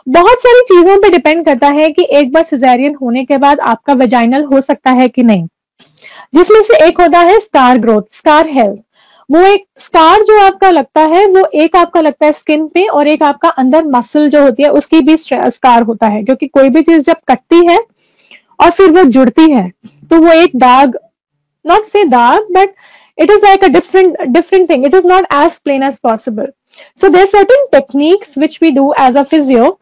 बहुत सारी चीजों पे डिपेंड करता है कि एक बार सिजेरियन होने के बाद आपका वेजाइनल हो सकता है कि नहीं, जिसमें से एक होता है स्कार ग्रोथ, स्कार हेल्थ. वो एक स्कार जो आपका लगता है वो एक आपका लगता है स्किन पे और एक आपका अंदर मसल जो होती है उसकी भी स्कार होता है, क्योंकि कोई भी चीज जब कटती है और फिर वो जुड़ती है तो वो एक दाग, नॉट से दाग, but it is like a different thing. It is not as plain as possible. So there are certain techniques which we do as a physio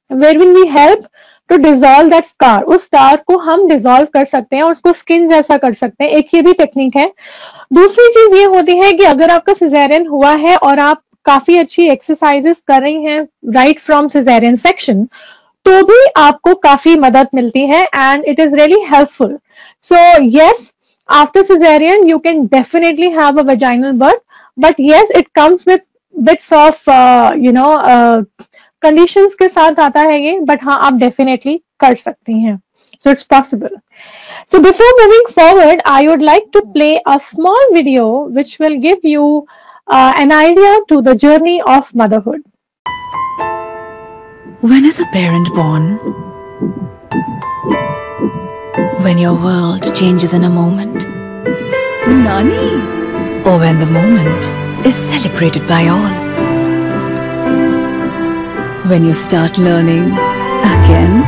wherein we help to dissolve that scar. उस scar को हम dissolve कर सकते हैं और उसको skin जैसा कर सकते हैं. एक ये भी टेक्निक है. दूसरी चीज ये होती है कि अगर आपका सिजेरियन हुआ है और आप काफी अच्छी एक्सरसाइजेस कर रही हैं राइट फ्रॉम सिजेरियन सेक्शन, तो भी आपको काफी मदद मिलती है and it is really helpful. So yes, after cesarean you can definitely have a vaginal birth, but yes, it comes with bits of conditions के साथ आता है ये, but हाँ आप definitely कर सकती हैं. So it's possible. So before moving forward, I would like to play a small video which will give you an idea to the journey of motherhood. When is a parent born? When your world changes in a moment. Nani? Or when the moment is celebrated by all. When you start learning again.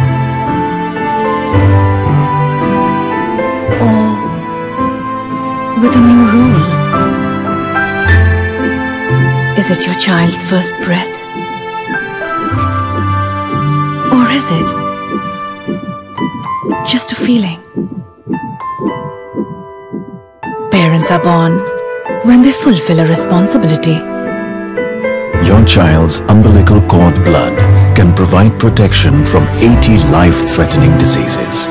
Or with a new rule. Is it your child's first breath? Or is it just a feeling? Parents are born when they fulfill a responsibility. Your child's umbilical cord blood can provide protection from 80 life-threatening diseases.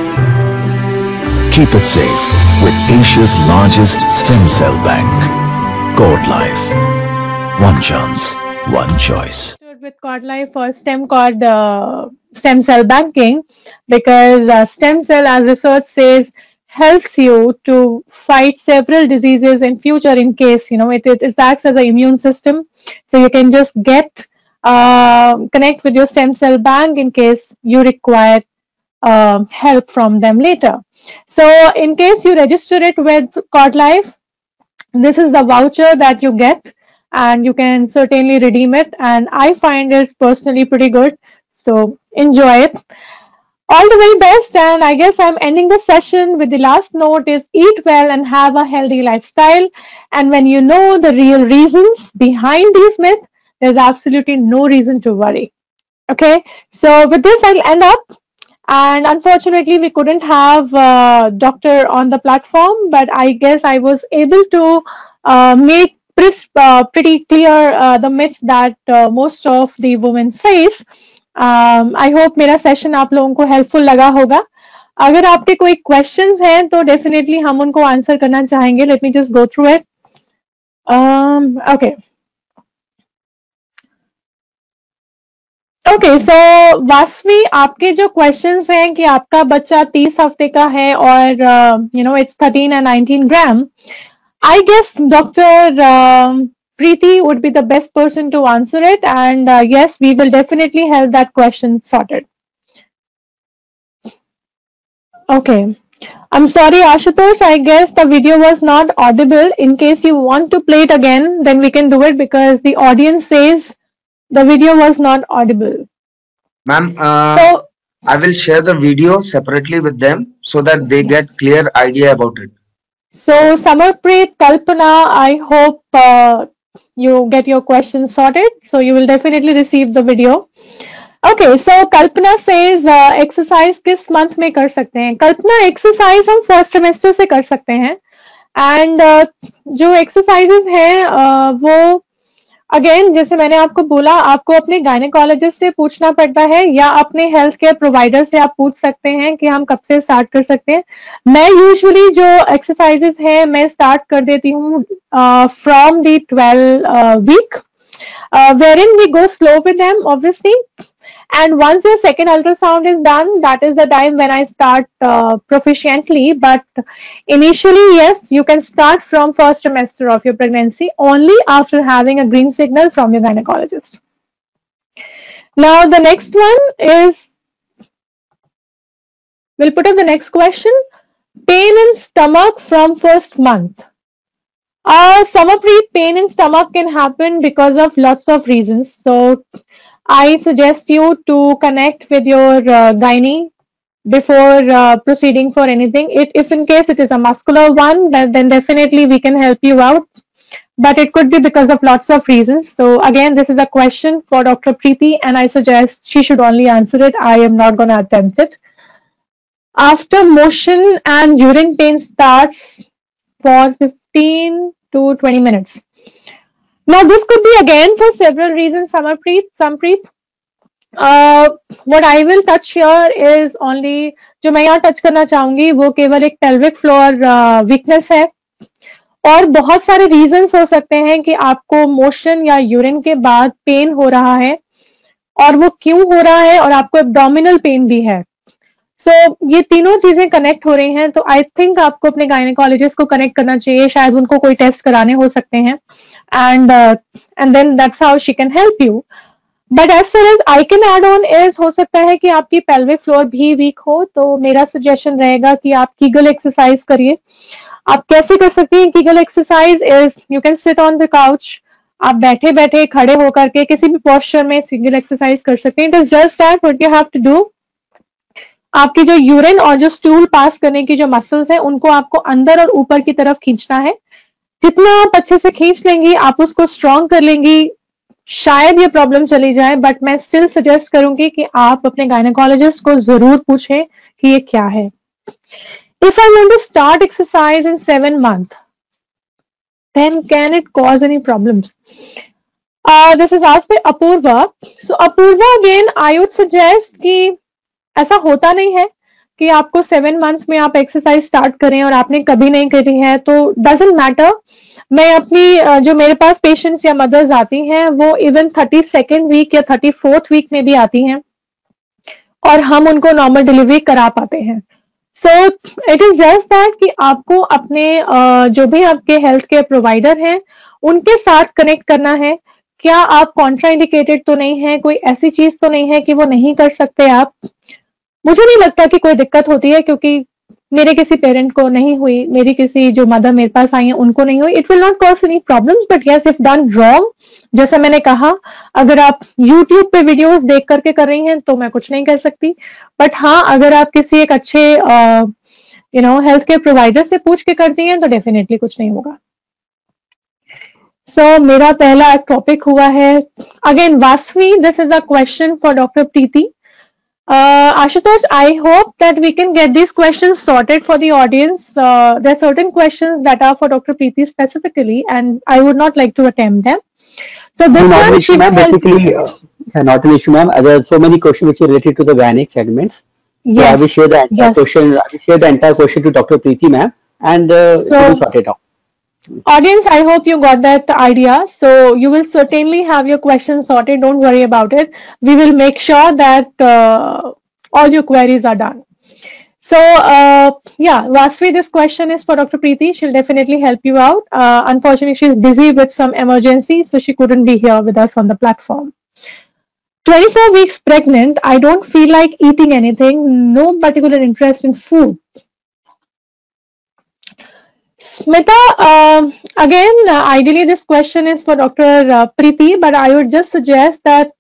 Keep it safe with Asia's largest stem cell bank. Cord Life. One chance, one choice. With Cord Life for stem cell banking, because stem cell, as research says, helps you to fight several diseases in future in case, it acts as an immune system. So you can just get connect with your stem cell bank in case you require help from them later. So in case you register it with Cord Life, this is the voucher that you get and you can certainly redeem it, and I find it personally pretty good, so enjoy it. All the very best, and I guess I'm ending the session with the last note is eat well and have a healthy lifestyle. And when you know the real reasons behind these myths, there's absolutely no reason to worry. Okay, so with this, I'll end up. And unfortunately, we couldn't have doctor on the platform, but I guess I was able to make pretty clear the myths that most of the women face. I hope मेरा session आप लोगों को helpful लगा होगा. अगर आपके कोई questions हैं तो डेफिनेटली हम उनको आंसर करना चाहेंगे. Let me just go through it. Okay okay, so Vasavi, आपके जो क्वेश्चंस हैं कि आपका बच्चा 30 हफ्ते का है और you know it's 13 and 19 gram, I guess Dr. Preeti would be the best person to answer it, and yes, we will definitely have that question sorted. Okay. I'm sorry, Ashutosh, I guess the video was not audible. In case you want to play it again, then we can do it because the audience says the video was not audible. Ma'am, I will share the video separately with them so that they get clear idea about it. So, Samarpreet, Kalpana, I hope you get your questions sorted. So, you will definitely receive the video. Okay, so Kalpana says exercise किस month में कर सकते हैं? Kalpana, exercise हम first trimester से कर सकते हैं. And जो exercises हैं वो अगेन जैसे मैंने आपको बोला, आपको अपने गायनेकोलॉजिस्ट से पूछना पड़ता है या अपने हेल्थ केयर प्रोवाइडर से आप पूछ सकते हैं कि हम कब से स्टार्ट कर सकते हैं. मैं यूजुअली जो एक्सरसाइजेस है मैं स्टार्ट कर देती हूँ from the 12 week, wherein we go slow with them obviously, and once your second ultrasound is done, that is the time when I start proficiently. But initially, yes, you can start from first trimester of your pregnancy only after having a green signal from your gynecologist. Now the next one is, we'll put up the next question. Pain in stomach from first month. Samarpreet, pain in stomach can happen because of lots of reasons. So I suggest you to connect with your gynae before proceeding for anything. If in case it is a muscular one, then definitely we can help you out. But it could be because of lots of reasons. So again, this is a question for Dr. Preeti, and I suggest she should only answer it. I am not going to attempt it. After motion and urine pain starts for 15 to 20 minutes. Now, this could be again for several reasons, Sampreet. What I will touch here is only, जो मैं यहाँ touch करना चाहूंगी वो केवल एक pelvic floor weakness है, और बहुत सारे reasons हो सकते हैं कि आपको motion या urine के बाद pain हो रहा है, और वो क्यों हो रहा है, और आपको abdominal pain भी है. So, ये तीनों चीजें कनेक्ट हो रही हैं, तो आई थिंक आपको अपने गायनेकोलॉजिस्ट को कनेक्ट करना चाहिए. शायद उनको कोई टेस्ट कराने हो सकते हैं, and then that's how she can help you. But as far as I can add on is, हो सकता है कि आपकी पेल्विक फ्लोर भी वीक हो, तो मेरा सजेशन रहेगा कि आप कीगल एक्सरसाइज करिए. आप कैसे कर सकते हैं Kegel exercise? Is you can sit on the couch. आप बैठे बैठे खड़े होकर के किसी भी पोस्चर में कीगल एक्सरसाइज कर सकते हैं. It is just that what you have to do, आपकी जो यूरिन और जो स्टूल पास करने की जो मसल्स है उनको आपको अंदर और ऊपर की तरफ खींचना है. जितना आप अच्छे से खींच लेंगी, आप उसको स्ट्रॉन्ग कर लेंगी, शायद ये प्रॉब्लम चली जाए. बट मैं स्टिल सजेस्ट करूंगी कि आप अपने गायनेकोलॉजिस्ट को जरूर पूछें कि ये क्या है. If I want to start exercise in 7 months, then can it cause any problems? This is asked by Apurva. So Apurva, again I would suggest कि ऐसा होता नहीं है कि आपको 7 months में आप एक्सरसाइज स्टार्ट करें और आपने कभी नहीं करी है, तो डजंट मैटर. मैं अपनी जो मेरे पास पेशेंट्स या मदर्स आती हैं वो इवन 32nd वीक या 34th वीक में भी आती हैं और हम उनको नॉर्मल डिलीवरी करा पाते हैं. सो इट इज जस्ट दैट कि आपको अपने जो भी आपके हेल्थ केयर प्रोवाइडर हैं उनके साथ कनेक्ट करना है. क्या आप कॉन्ट्राइंडिकेटेड तो नहीं है, कोई ऐसी चीज तो नहीं है कि वो नहीं कर सकते आप. मुझे नहीं लगता कि कोई दिक्कत होती है, क्योंकि मेरे किसी पेरेंट को नहीं हुई, मेरी किसी जो मदर मेरे पास आई है उनको नहीं हुई, it will not cause any problems, but yes if done wrong, जैसा मैंने कहा, अगर आप YouTube पे वीडियोस देख करके कर रही हैं तो मैं कुछ नहीं कर सकती, बट हाँ अगर आप किसी एक अच्छे हेल्थ केयर प्रोवाइडर से पूछ के करती हैं तो डेफिनेटली कुछ नहीं होगा। So, मेरा पहला टॉपिक हुआ है, again Vasavi, this is a question for doctor Preeti. Ashutosh, I hope that we can get these questions sorted for the audience. There are certain questions that are for Dr. Preeti specifically, and I would not like to attempt them. So this not one, an issue, ma'am. Basically, not an issue, ma'am. There are so many questions which are related to the gynec segments. Yes. So I will share the entire question. I will share the entire question to Dr. Preeti, ma'am, and we will sort it out. Audience, I hope you got that idea. So you will certainly have your questions sorted. Don't worry about it. We will make sure that all your queries are done. So yeah, Vasvi, this question is for Dr. Preeti. She'll definitely help you out. Unfortunately, she's busy with some emergency, so she couldn't be here with us on the platform. 24 weeks pregnant. I don't feel like eating anything. No particular interest in food. Smita, again, ideally this question is for Dr. Preeti, but I would just suggest that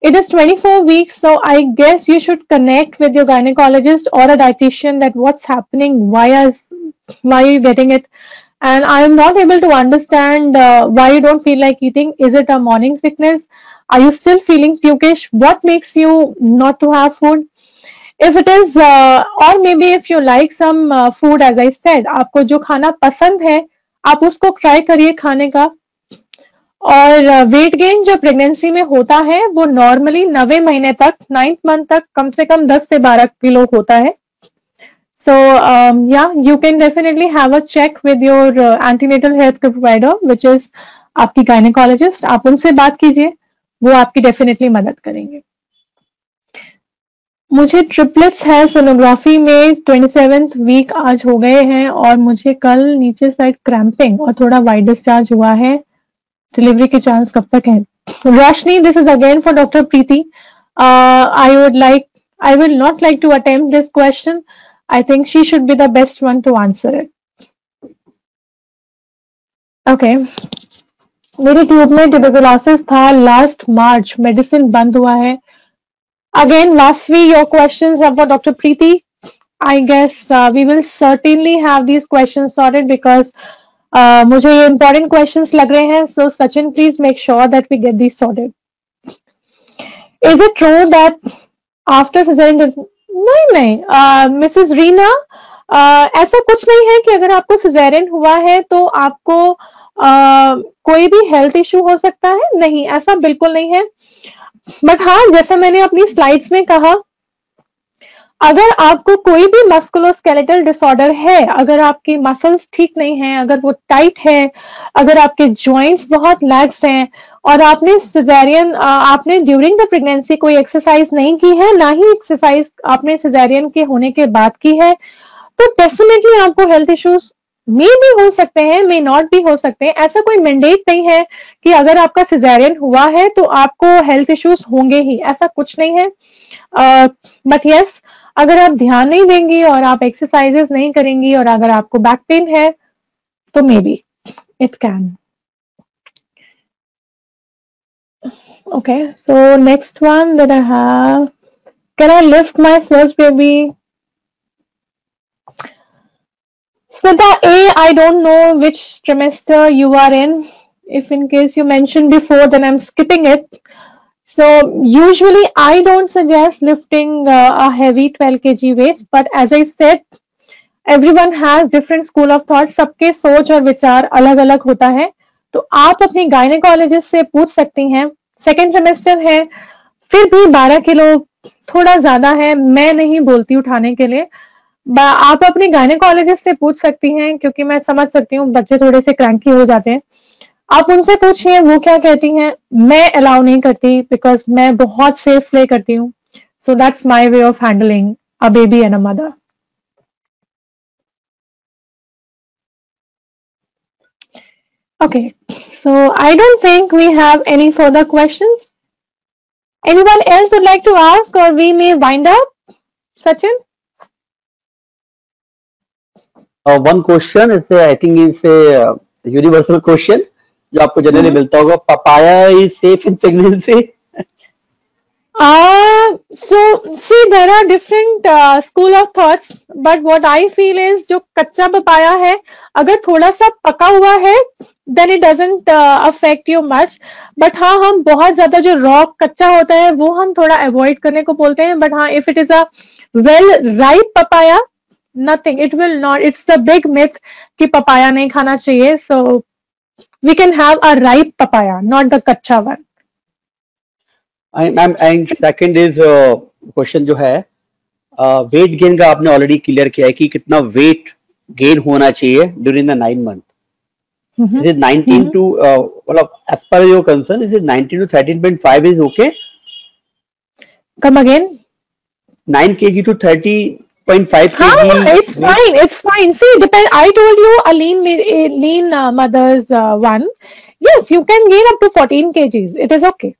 it is 24 weeks, so I guess you should connect with your gynecologist or a dietitian that what's happening, why are you getting it, and I am not able to understand why you don't feel like eating. Is it a morning sickness? Are you still feeling pukish? What makes you not to have food? If it is, or maybe if you like some food, as I said, आपको जो खाना पसंद है आप उसको try करिए खाने का. और वेट गेन जो प्रेगनेंसी में होता है वो नॉर्मली 9वें महीने तक, 9th मंथ तक कम से कम 10 से 12 किलो होता है. सो या you can definitely have a check with your antenatal health care provider which is आपकी गायनेकोलॉजिस्ट. आप उनसे बात कीजिए, वो आपकी डेफिनेटली मदद करेंगे. मुझे ट्रिपलेट्स है सोनोग्राफी में 27th वीक आज हो गए हैं और मुझे कल नीचे साइड क्रैम्पिंग और थोड़ा वाइट डिस्चार्ज हुआ है. डिलीवरी के चांस कब तक है? Roshni, this is again for doctor Preeti. I will not like to attempt this question. I think she should be the best one to answer it. Okay, मेरी tube में ट्यूबरकुलोसिस था last March, medicine बंद हुआ है. Again, Vasvi, your questions are for Dr. Preeti. I guess we will certainly have these questions sorted because मुझे ये important questions लग रहे हैं. So Sachin, please make sure that we get these sorted. Is it true that after cesarean? नहीं, Mrs. Reena, ऐसा कुछ नहीं है कि अगर आपको cesarean हुआ है तो आपको कोई भी हेल्थ इश्यू हो सकता है. नहीं, ऐसा बिल्कुल नहीं है. बट हाँ, जैसा मैंने अपनी स्लाइड्स में कहा, अगर आपको कोई भी मस्कुलोस्केलेटल डिसऑर्डर है, अगर आपकी मसल्स ठीक नहीं है, अगर वो टाइट है, अगर आपके जॉइंट्स बहुत लैक्स्ड हैं और आपने सिजेरियन, आपने ड्यूरिंग द प्रेगनेंसी कोई एक्सरसाइज नहीं की है, ना ही एक्सरसाइज आपने सिजेरियन के होने के बाद की है, तो डेफिनेटली आपको हेल्थ इश्यूज मे भी हो सकते हैं, मे नॉट भी हो सकते हैं. ऐसा कोई मैंडेट नहीं है कि अगर आपका सिजेरियन हुआ है तो आपको हेल्थ इश्यूज होंगे ही, ऐसा कुछ नहीं है. बट यस, अगर आप ध्यान नहीं देंगी और आप एक्सरसाइजेस नहीं करेंगी और अगर आपको बैक पेन है तो may be it can. Okay, so next one that I have, can I lift my first baby? Smita A, I don't know which trimester you are in. If in case you mentioned before, then I'm skipping it. So usually I don't suggest lifting a heavy 12 kg weights, but as I said, everyone has different school of thought. सबके सोच और विचार अलग अलग होता है. तो आप अपनी गायनेकोलॉजिस्ट से पूछ सकती हैं. सेकेंड ट्रिमेस्टर है, फिर भी 12 किलो थोड़ा ज्यादा है, मैं नहीं बोलती उठाने के लिए. आप अपनी गायनेकोलॉजिस्ट से पूछ सकती हैं, क्योंकि मैं समझ सकती हूँ बच्चे थोड़े से क्रैंकी हो जाते हैं. आप उनसे पूछिए वो क्या कहती हैं. मैं अलाउ नहीं करती बिकॉज मैं बहुत सेफ प्ले करती हूँ. So that's my way of handling a baby and a mother. Okay, so I don't think we have any further questions. Anyone else would like to ask, or we may wind up? Sachin? One question is, I think, is a universal question जो आपको generally मिलता होगा. Papaya is safe in pregnancy? So see, there are different school of thoughts, but what I feel is जो कच्चा papaya है, अगर थोड़ा सा पका हुआ है, then it doesn't affect you much. But हाँ, हम बहुत ज्यादा जो raw कच्चा होता है वो हम थोड़ा avoid करने को बोलते हैं. But हाँ, if it is a well ripe papaya, nothing, it will not. It's a big myth कि papaya नहीं खाना चाहिए. So we can have a ripe papaya, not the कच्चा one. And second is question जो है weight gain का आपने already clear किया है कि कितना weight gain होना चाहिए during the 9 month. Is it 19 to well, as per your concern, is it 19 to 13.5 is okay? Come again. 9 kg to 30.5 kg. It's fine. It's fine. See, depend. I told you a lean mother's one. Yes, you can gain up to 14 kgs. It is okay.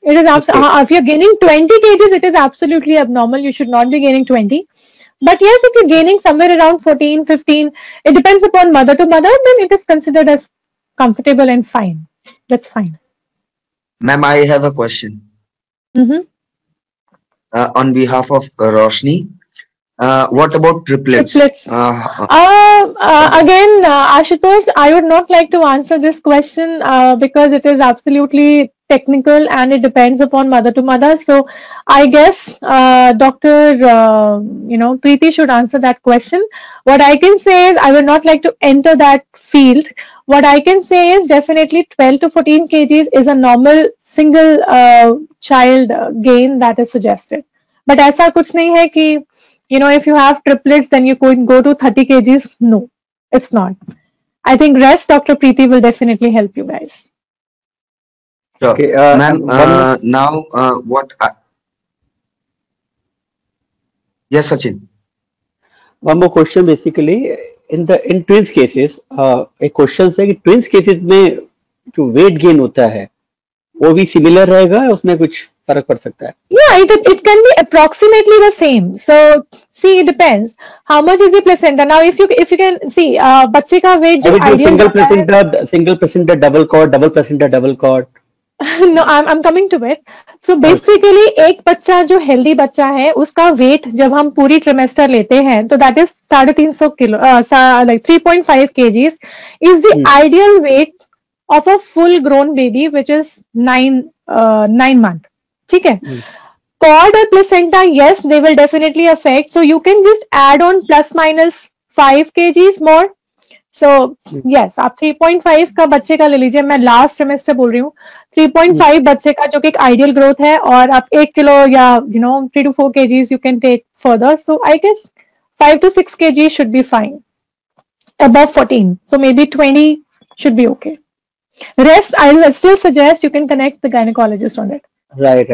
It is if you're gaining 20 kgs, it is absolutely abnormal. You should not be gaining 20. But yes, if you're gaining somewhere around 14, 15, it depends upon mother to mother, then it is considered as comfortable and fine. That's fine. Ma'am, I have a question. On behalf of Roshni, what about triplets? Again, Ashutosh, I would not like to answer this question because it is absolutely technical and it depends upon mother to mother. So I guess Dr. Preeti should answer that question. What I can say is I would not like to enter that field. What I can say is definitely 12 to 14 kgs is a normal single child gain that is suggested. But ऐसा कुछ नहीं है कि if you have triplets, then you could go to 30 kgs. No, it's not. I think rest Dr. Preeti will definitely help you guys. Sure. Okay, ma'am, now what? Yes, Sachin. One more question. Basically, in twins cases, एक question है कि twins cases में जो weight gain होता है, वो भी similar रहेगा या उसमें कुछ फर्क पड़ सकता है? Yeah, it can be approximately the same. So see, it depends. How much is the placenta? Now, if you can see, बच्चे का weight जो ideal single placenta, double cord, double placenta, double cord. No, I'm coming to it. So basically एक बच्चा जो healthy बच्चा है उसका weight जब हम पूरी trimester लेते हैं तो that is 350 kilo like 3.5 kgs is the ideal weight of a full grown baby which is 9 month. ठीक है? Cord or placenta, yes, they will definitely affect. So you can just add on plus minus 5 kgs more. So yes, आप 3.5 का बच्चे का ले लीजिए. मैं last trimester बोल रही हूँ. 3.5 बच्चे का जो कि एक आइडियल ग्रोथ है और आप 1 किलो या 3 to 4 kgs you can take further. So I guess 5 to 6 kg should be fine. Above 14, so maybe 20 should be okay. Rest, I will still suggest you can connect the gynecologist on it. Right.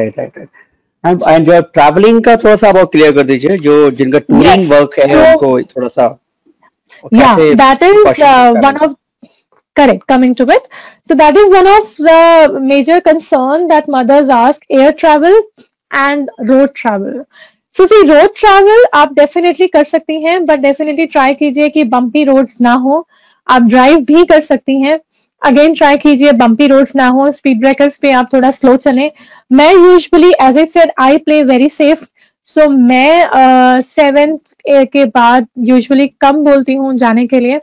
And जो traveling का थोड़ा सा आप clear कर दीजिए. जो जिनका touring work है उनको थोड़ा सा. Yeah, that is one of correct. Coming to it, so that is one of the major concern that mothers ask: air travel and road travel. So see, road travel आप definitely कर सकती हैं, but definitely try कीजिए कि bumpy roads ना हो. आप drive भी कर सकती हैं. Again try कीजिए bumpy roads ना हो. Speed breakers पे आप थोड़ा slow चलें. मैं usually, as I said, I play very safe. So मैं 7th के बाद usually कम बोलती हूँ जाने के लिए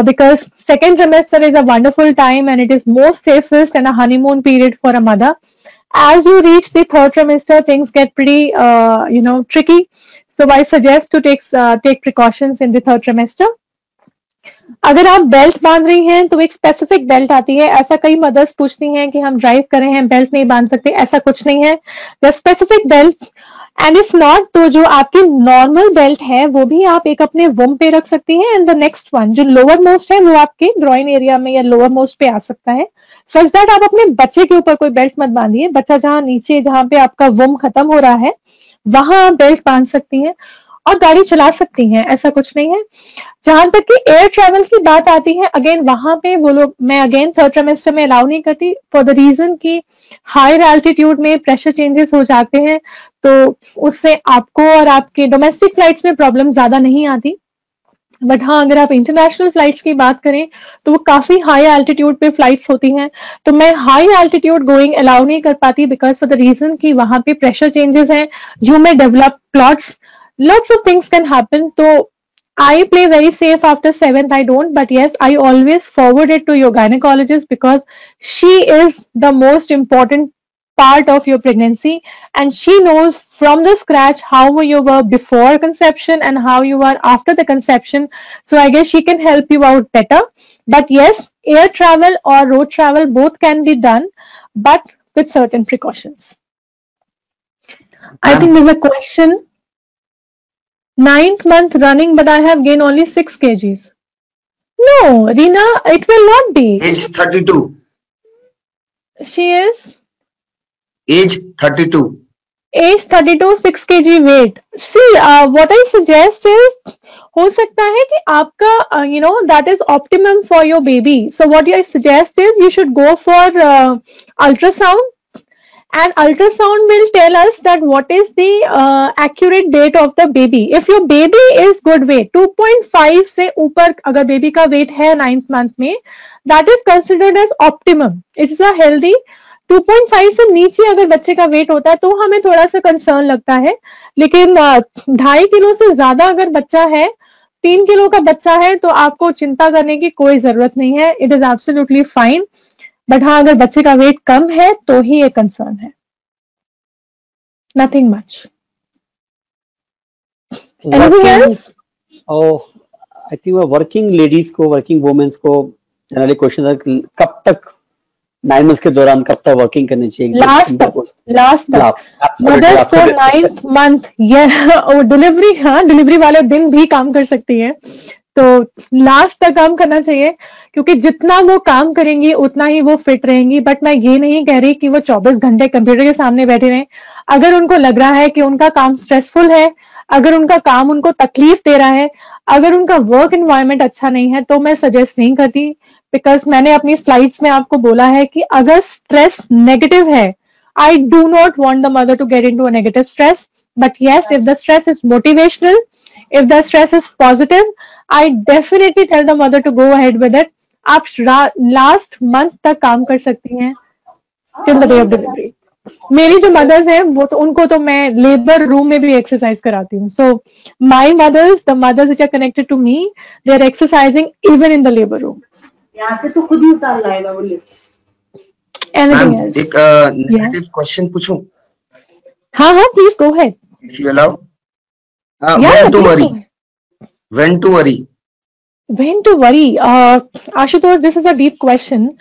because second trimester is a wonderful time and it is most safest and a honeymoon period for a mother. As you reach the third trimester, things get pretty tricky. So I suggest to take precautions in the third trimester. अगर आप belt बांध रही हैं तो एक specific belt आती है. ऐसा कई मदर्स पूछती हैं कि हम ड्राइव कर रहे हैं बेल्ट नहीं बांध सकते. ऐसा कुछ नहीं है. The specific belt and if not तो जो आपकी नॉर्मल बेल्ट है वो भी आप एक अपने वुम पे रख सकती हैं. एंड द नेक्स्ट वन जो लोअर मोस्ट है वो आपके ग्रॉइन एरिया में या लोअर मोस्ट पे आ सकता है. सच दैट आप अपने बच्चे के ऊपर कोई बेल्ट मत बांधिए. बच्चा जहां नीचे जहां पे आपका वुम खत्म हो रहा है वहां आप बेल्ट बांध सकती हैं और गाड़ी चला सकती हैं. ऐसा कुछ नहीं है. जहां तक कि एयर ट्रैवल की बात आती है, अगेन वहां पे वो लोग मैं अगेन थर्ड ट्राइमेस्टर में अलाउ नहीं करती फॉर द रीजन कि हायर एल्टीट्यूड में प्रेशर चेंजेस हो जाते हैं तो उससे आपको और आपके डोमेस्टिक फ्लाइट्स में प्रॉब्लम ज्यादा नहीं आती. बट हाँ, अगर आप इंटरनेशनल फ्लाइट्स की बात करें तो वो काफी हाई एल्टीट्यूड पे फ्लाइट्स होती हैं, तो मैं हाई एल्टीट्यूड गोइंग अलाउ नहीं कर पाती, बिकॉज फॉर द रीजन कि वहां पे प्रेशर चेंजेस हैं, you may develop clots, lots of things can happen. So I play very safe after 7th. I don't, but yes, I always forward it to your gynecologist because she is the most important part of your pregnancy, and she knows from the scratch how you were before conception and how you are after the conception. So I guess she can help you out better. But yes, air travel or road travel both can be done, but with certain precautions. I think there's a question. 9th month running, but I have gained only 6 kgs. No, Reena, it will not be. Age 32. She is? Age 32. Age 32, 6 kg weight. See, what I suggest is, हो सकता है कि आपका, that is optimum for your baby. So what I suggest is, you should go for ultrasound. And ultrasound will tell us that what is the accurate date of the baby. If your baby is good weight, 2.5 से ऊपर अगर baby का wait है 9th month में, that is considered as optimum. It's a healthy. 2.5 से नीचे अगर बच्चे का वेट होता है तो हमें थोड़ा सा कंसर्न लगता है, लेकिन 2.5 किलो से ज्यादा अगर बच्चा है, 3 किलो का बच्चा है, तो आपको चिंता करने की कोई जरूरत नहीं है. It is absolutely fine. But हाँ, अगर बच्चे का वेट कम है तो ही ये कंसर्न है. Nothing much. Anything else? I think working ladies को, वर्किंग वुमेन्स को जनरली क्वेश्चन है कब तक 9 मंथ्स के दौरान कब तक वर्किंग करनी चाहिए? लास्ट तक मदर्स को 9th मंथ या डिलीवरी, हाँ डिलीवरी वाले दिन भी काम कर सकती है, तो लास्ट तक काम करना चाहिए, क्योंकि जितना वो काम करेंगी उतना ही वो फिट रहेंगी. बट मैं ये नहीं कह रही कि वो 24 घंटे कंप्यूटर के सामने बैठे रहें. अगर उनको लग रहा है कि उनका काम स्ट्रेसफुल है, अगर उनका काम उनको तकलीफ दे रहा है, अगर उनका वर्क एनवायरनमेंट अच्छा नहीं है, तो मैं सजेस्ट नहीं करती. बिकॉज मैंने अपनी स्लाइड्स में आपको बोला है कि अगर स्ट्रेस नेगेटिव है, I do not want the mother to get into a negative stress. But yes, if the stress is motivational, if the stress is positive, I definitely tell the mother to go ahead with it. आप last month तक काम कर सकती हैं till the day of delivery. मेरी जो mother's हैं वो तो उनको तो मैं लेबर रूम में भी एक्सरसाइज कराती हूँ. So my mothers, the mothers which are connected to me, they are exercising even in the labor room. यहाँ से तो खुद ही उतार लाएगा वो लिप्स. Anything else? एक नेगेटिव क्वेश्चन पूछूं? हाँ हाँ, please go ahead. If you allow. Yeah, when to please worry? go ahead. When to worry? When to worry? Ashutosh, this is a deep question.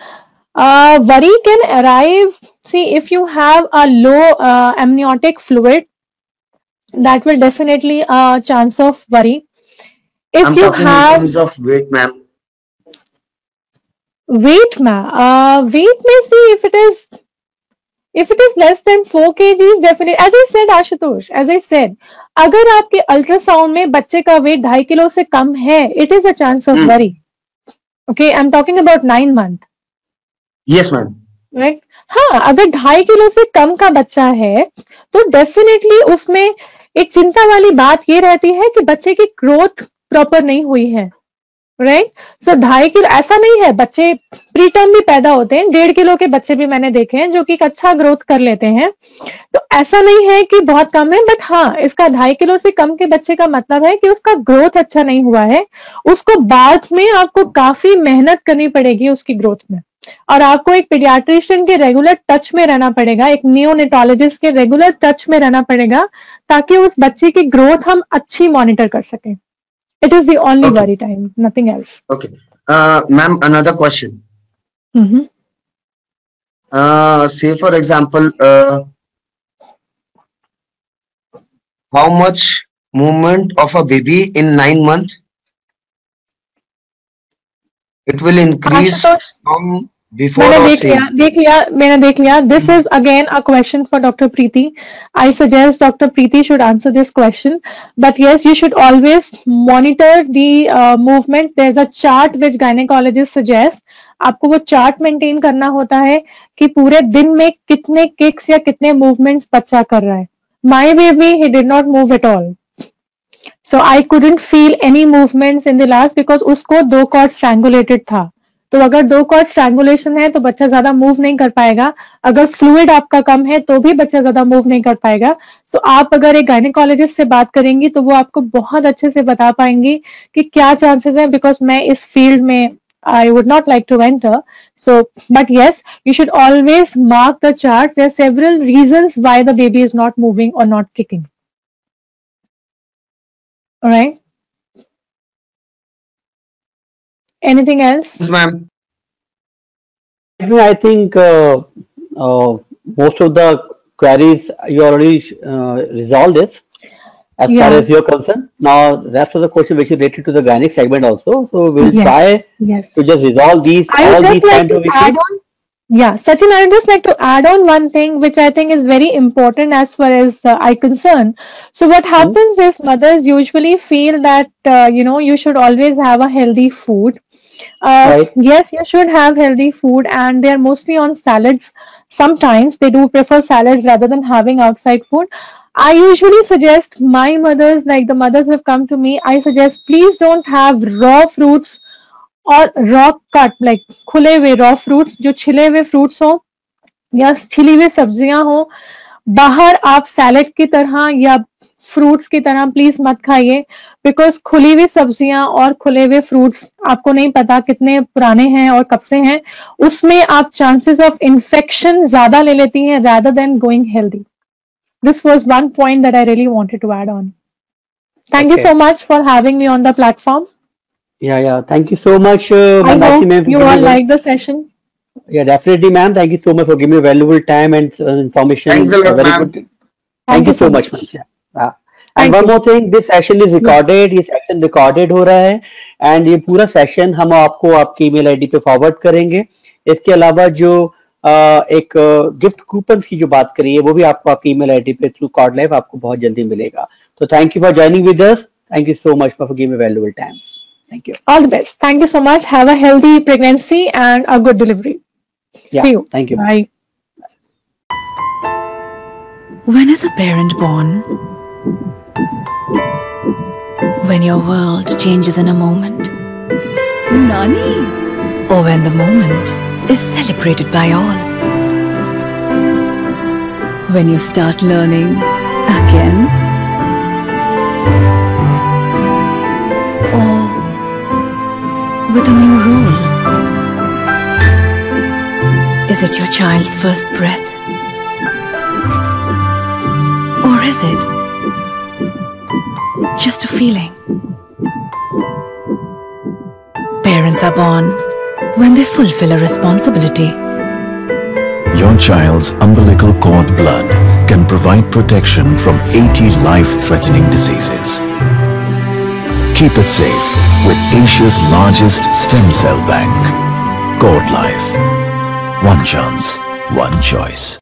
Worry can arrive, see, if you have a low amniotic fluid, that will definitely a chance of worry. If I'm you talking in have terms of weight, ma'am. weight, weight may see if it is less than 4 kgs, definitely. As I said, Ashutosh, as I said, अगर आपके ultrasound में बच्चे का wait 2.5 kilo से कम है, it is a chance of worry. Okay, I'm talking about 9 month. Yes, ma'am. Right? हाँ, अगर 2.5 kilo से कम का बच्चा है तो डेफिनेटली उसमें एक चिंता वाली बात ये रहती है कि बच्चे की ग्रोथ प्रॉपर नहीं हुई है. राइट? सो 2.5 किलो ऐसा नहीं है, बच्चे प्री टर्म भी पैदा होते हैं, 1.5 किलो के बच्चे भी मैंने देखे हैं जो कि एक अच्छा ग्रोथ कर लेते हैं. तो ऐसा नहीं है कि बहुत कम है, बट हाँ, इसका 2.5 किलो से कम के बच्चे का मतलब है कि उसका ग्रोथ अच्छा नहीं हुआ है. उसको बाद में आपको काफी मेहनत करनी पड़ेगी उसकी ग्रोथ में, और आपको एक पीडियाट्रिशियन के रेगुलर टच में रहना पड़ेगा, एक नियोनेटोलॉजिस्ट के रेगुलर टच में रहना पड़ेगा, ताकि उस बच्चे की ग्रोथ हम अच्छी मॉनिटर कर सकें. It is the only worry time, nothing else. Okay. Ma'am, another question. Say for example, how much movement of a baby in 9 months? It will increase from before or same. मैंने देख लिया. This is again a question for Dr. Preeti. I suggest Dr. Preeti should answer this question. But yes, you should always monitor the movements. There's a chart which gynecologists suggest. आपको वो chart maintain करना होता है कि पूरे दिन में कितने किक्स या कितने मूवमेंट्स बच्चा कर रहा है. My baby, he did not move at all. So I couldn't feel any movements in the last because उसको 2 कॉर्ड स्ट्रैंगुलेटेड था. तो अगर 2 कॉर्ड स्ट्रैंगुलेशन है तो बच्चा ज्यादा मूव नहीं कर पाएगा. अगर फ्लूइड आपका कम है तो भी बच्चा ज्यादा मूव नहीं कर पाएगा. सो आप अगर एक गायनेकोलॉजिस्ट से बात करेंगी तो वो आपको बहुत अच्छे से बता पाएंगी कि क्या चांसेस है, बिकॉज मैं इस फील्ड में I would not like to enter. So, but yes, you should always mark the charts. There are several reasons why the baby is not moving or not kicking. All right. Anything else? Yes, ma'am. I think most of the queries you already resolved this as far as you're concerned. Now, rest of the question which is related to the gynec segment also. So we'll try to just resolve these all these kind of issues. Yeah, Sachin, I would just like to add on one thing which I think is very important as far as I concern. So what happens is mothers usually feel that you should always have a healthy food. Yes, you should have healthy food, and they are mostly on salads. Sometimes they do prefer salads rather than having outside food. I usually suggest my mothers, like the mothers who have come to me, I suggest please don't have raw fruits or raw cut, like खुले हुए raw fruits, जो छिले हुए fruits हो या छिली हुई सब्जियां हो. बाहर आप सैलेड की तरह या फ्रूट्स की तरह प्लीज मत खाइए, बिकॉज खुली हुई सब्जियां और खुले हुए फ्रूट्स आपको नहीं पता कितने पुराने हैं और कब से हैं. उसमें आप चांसेस ऑफ इन्फेक्शन ज्यादा ले लेती हैं rather than going healthy. This was one point that I really wanted to add on. Thank you so much for having me on the platform. Yeah. Thank you so much, I hope you all like the session. Yeah, definitely, ma'am. Thank you so much for giving me valuable time and information. Thanks a lot, ma'am. Thank you so much, ma'am. And one more thing, this session is recorded. ये session recorded हो रहा है, and ये पूरा session हम आपको आपकी email ID पे forward करेंगे. इसके अलावा जो एक गिफ्ट कूपन की जो बात करी है वो भी आपको आपकी ईमेल आईडी पे थ्रू कॉर्ड लाइव आपको बहुत जल्दी मिलेगा. तो thank you for joining with us. Thank you so much for giving valuable time. Thank you. All the best. Thank you so much. Have a healthy pregnancy and a good delivery. Yeah, see you. Thank you. Bye. When is a parent born? When your world changes in a moment. Nani? Or when the moment is celebrated by all. When you start learning again. Or with a new role. Is it your child's first breath? Or is it just a feeling? Parents are born when they fulfill a responsibility. Your child's umbilical cord blood can provide protection from 80 life-threatening diseases. Keep it safe with Asia's largest stem cell bank. Cord Life. One chance, one choice.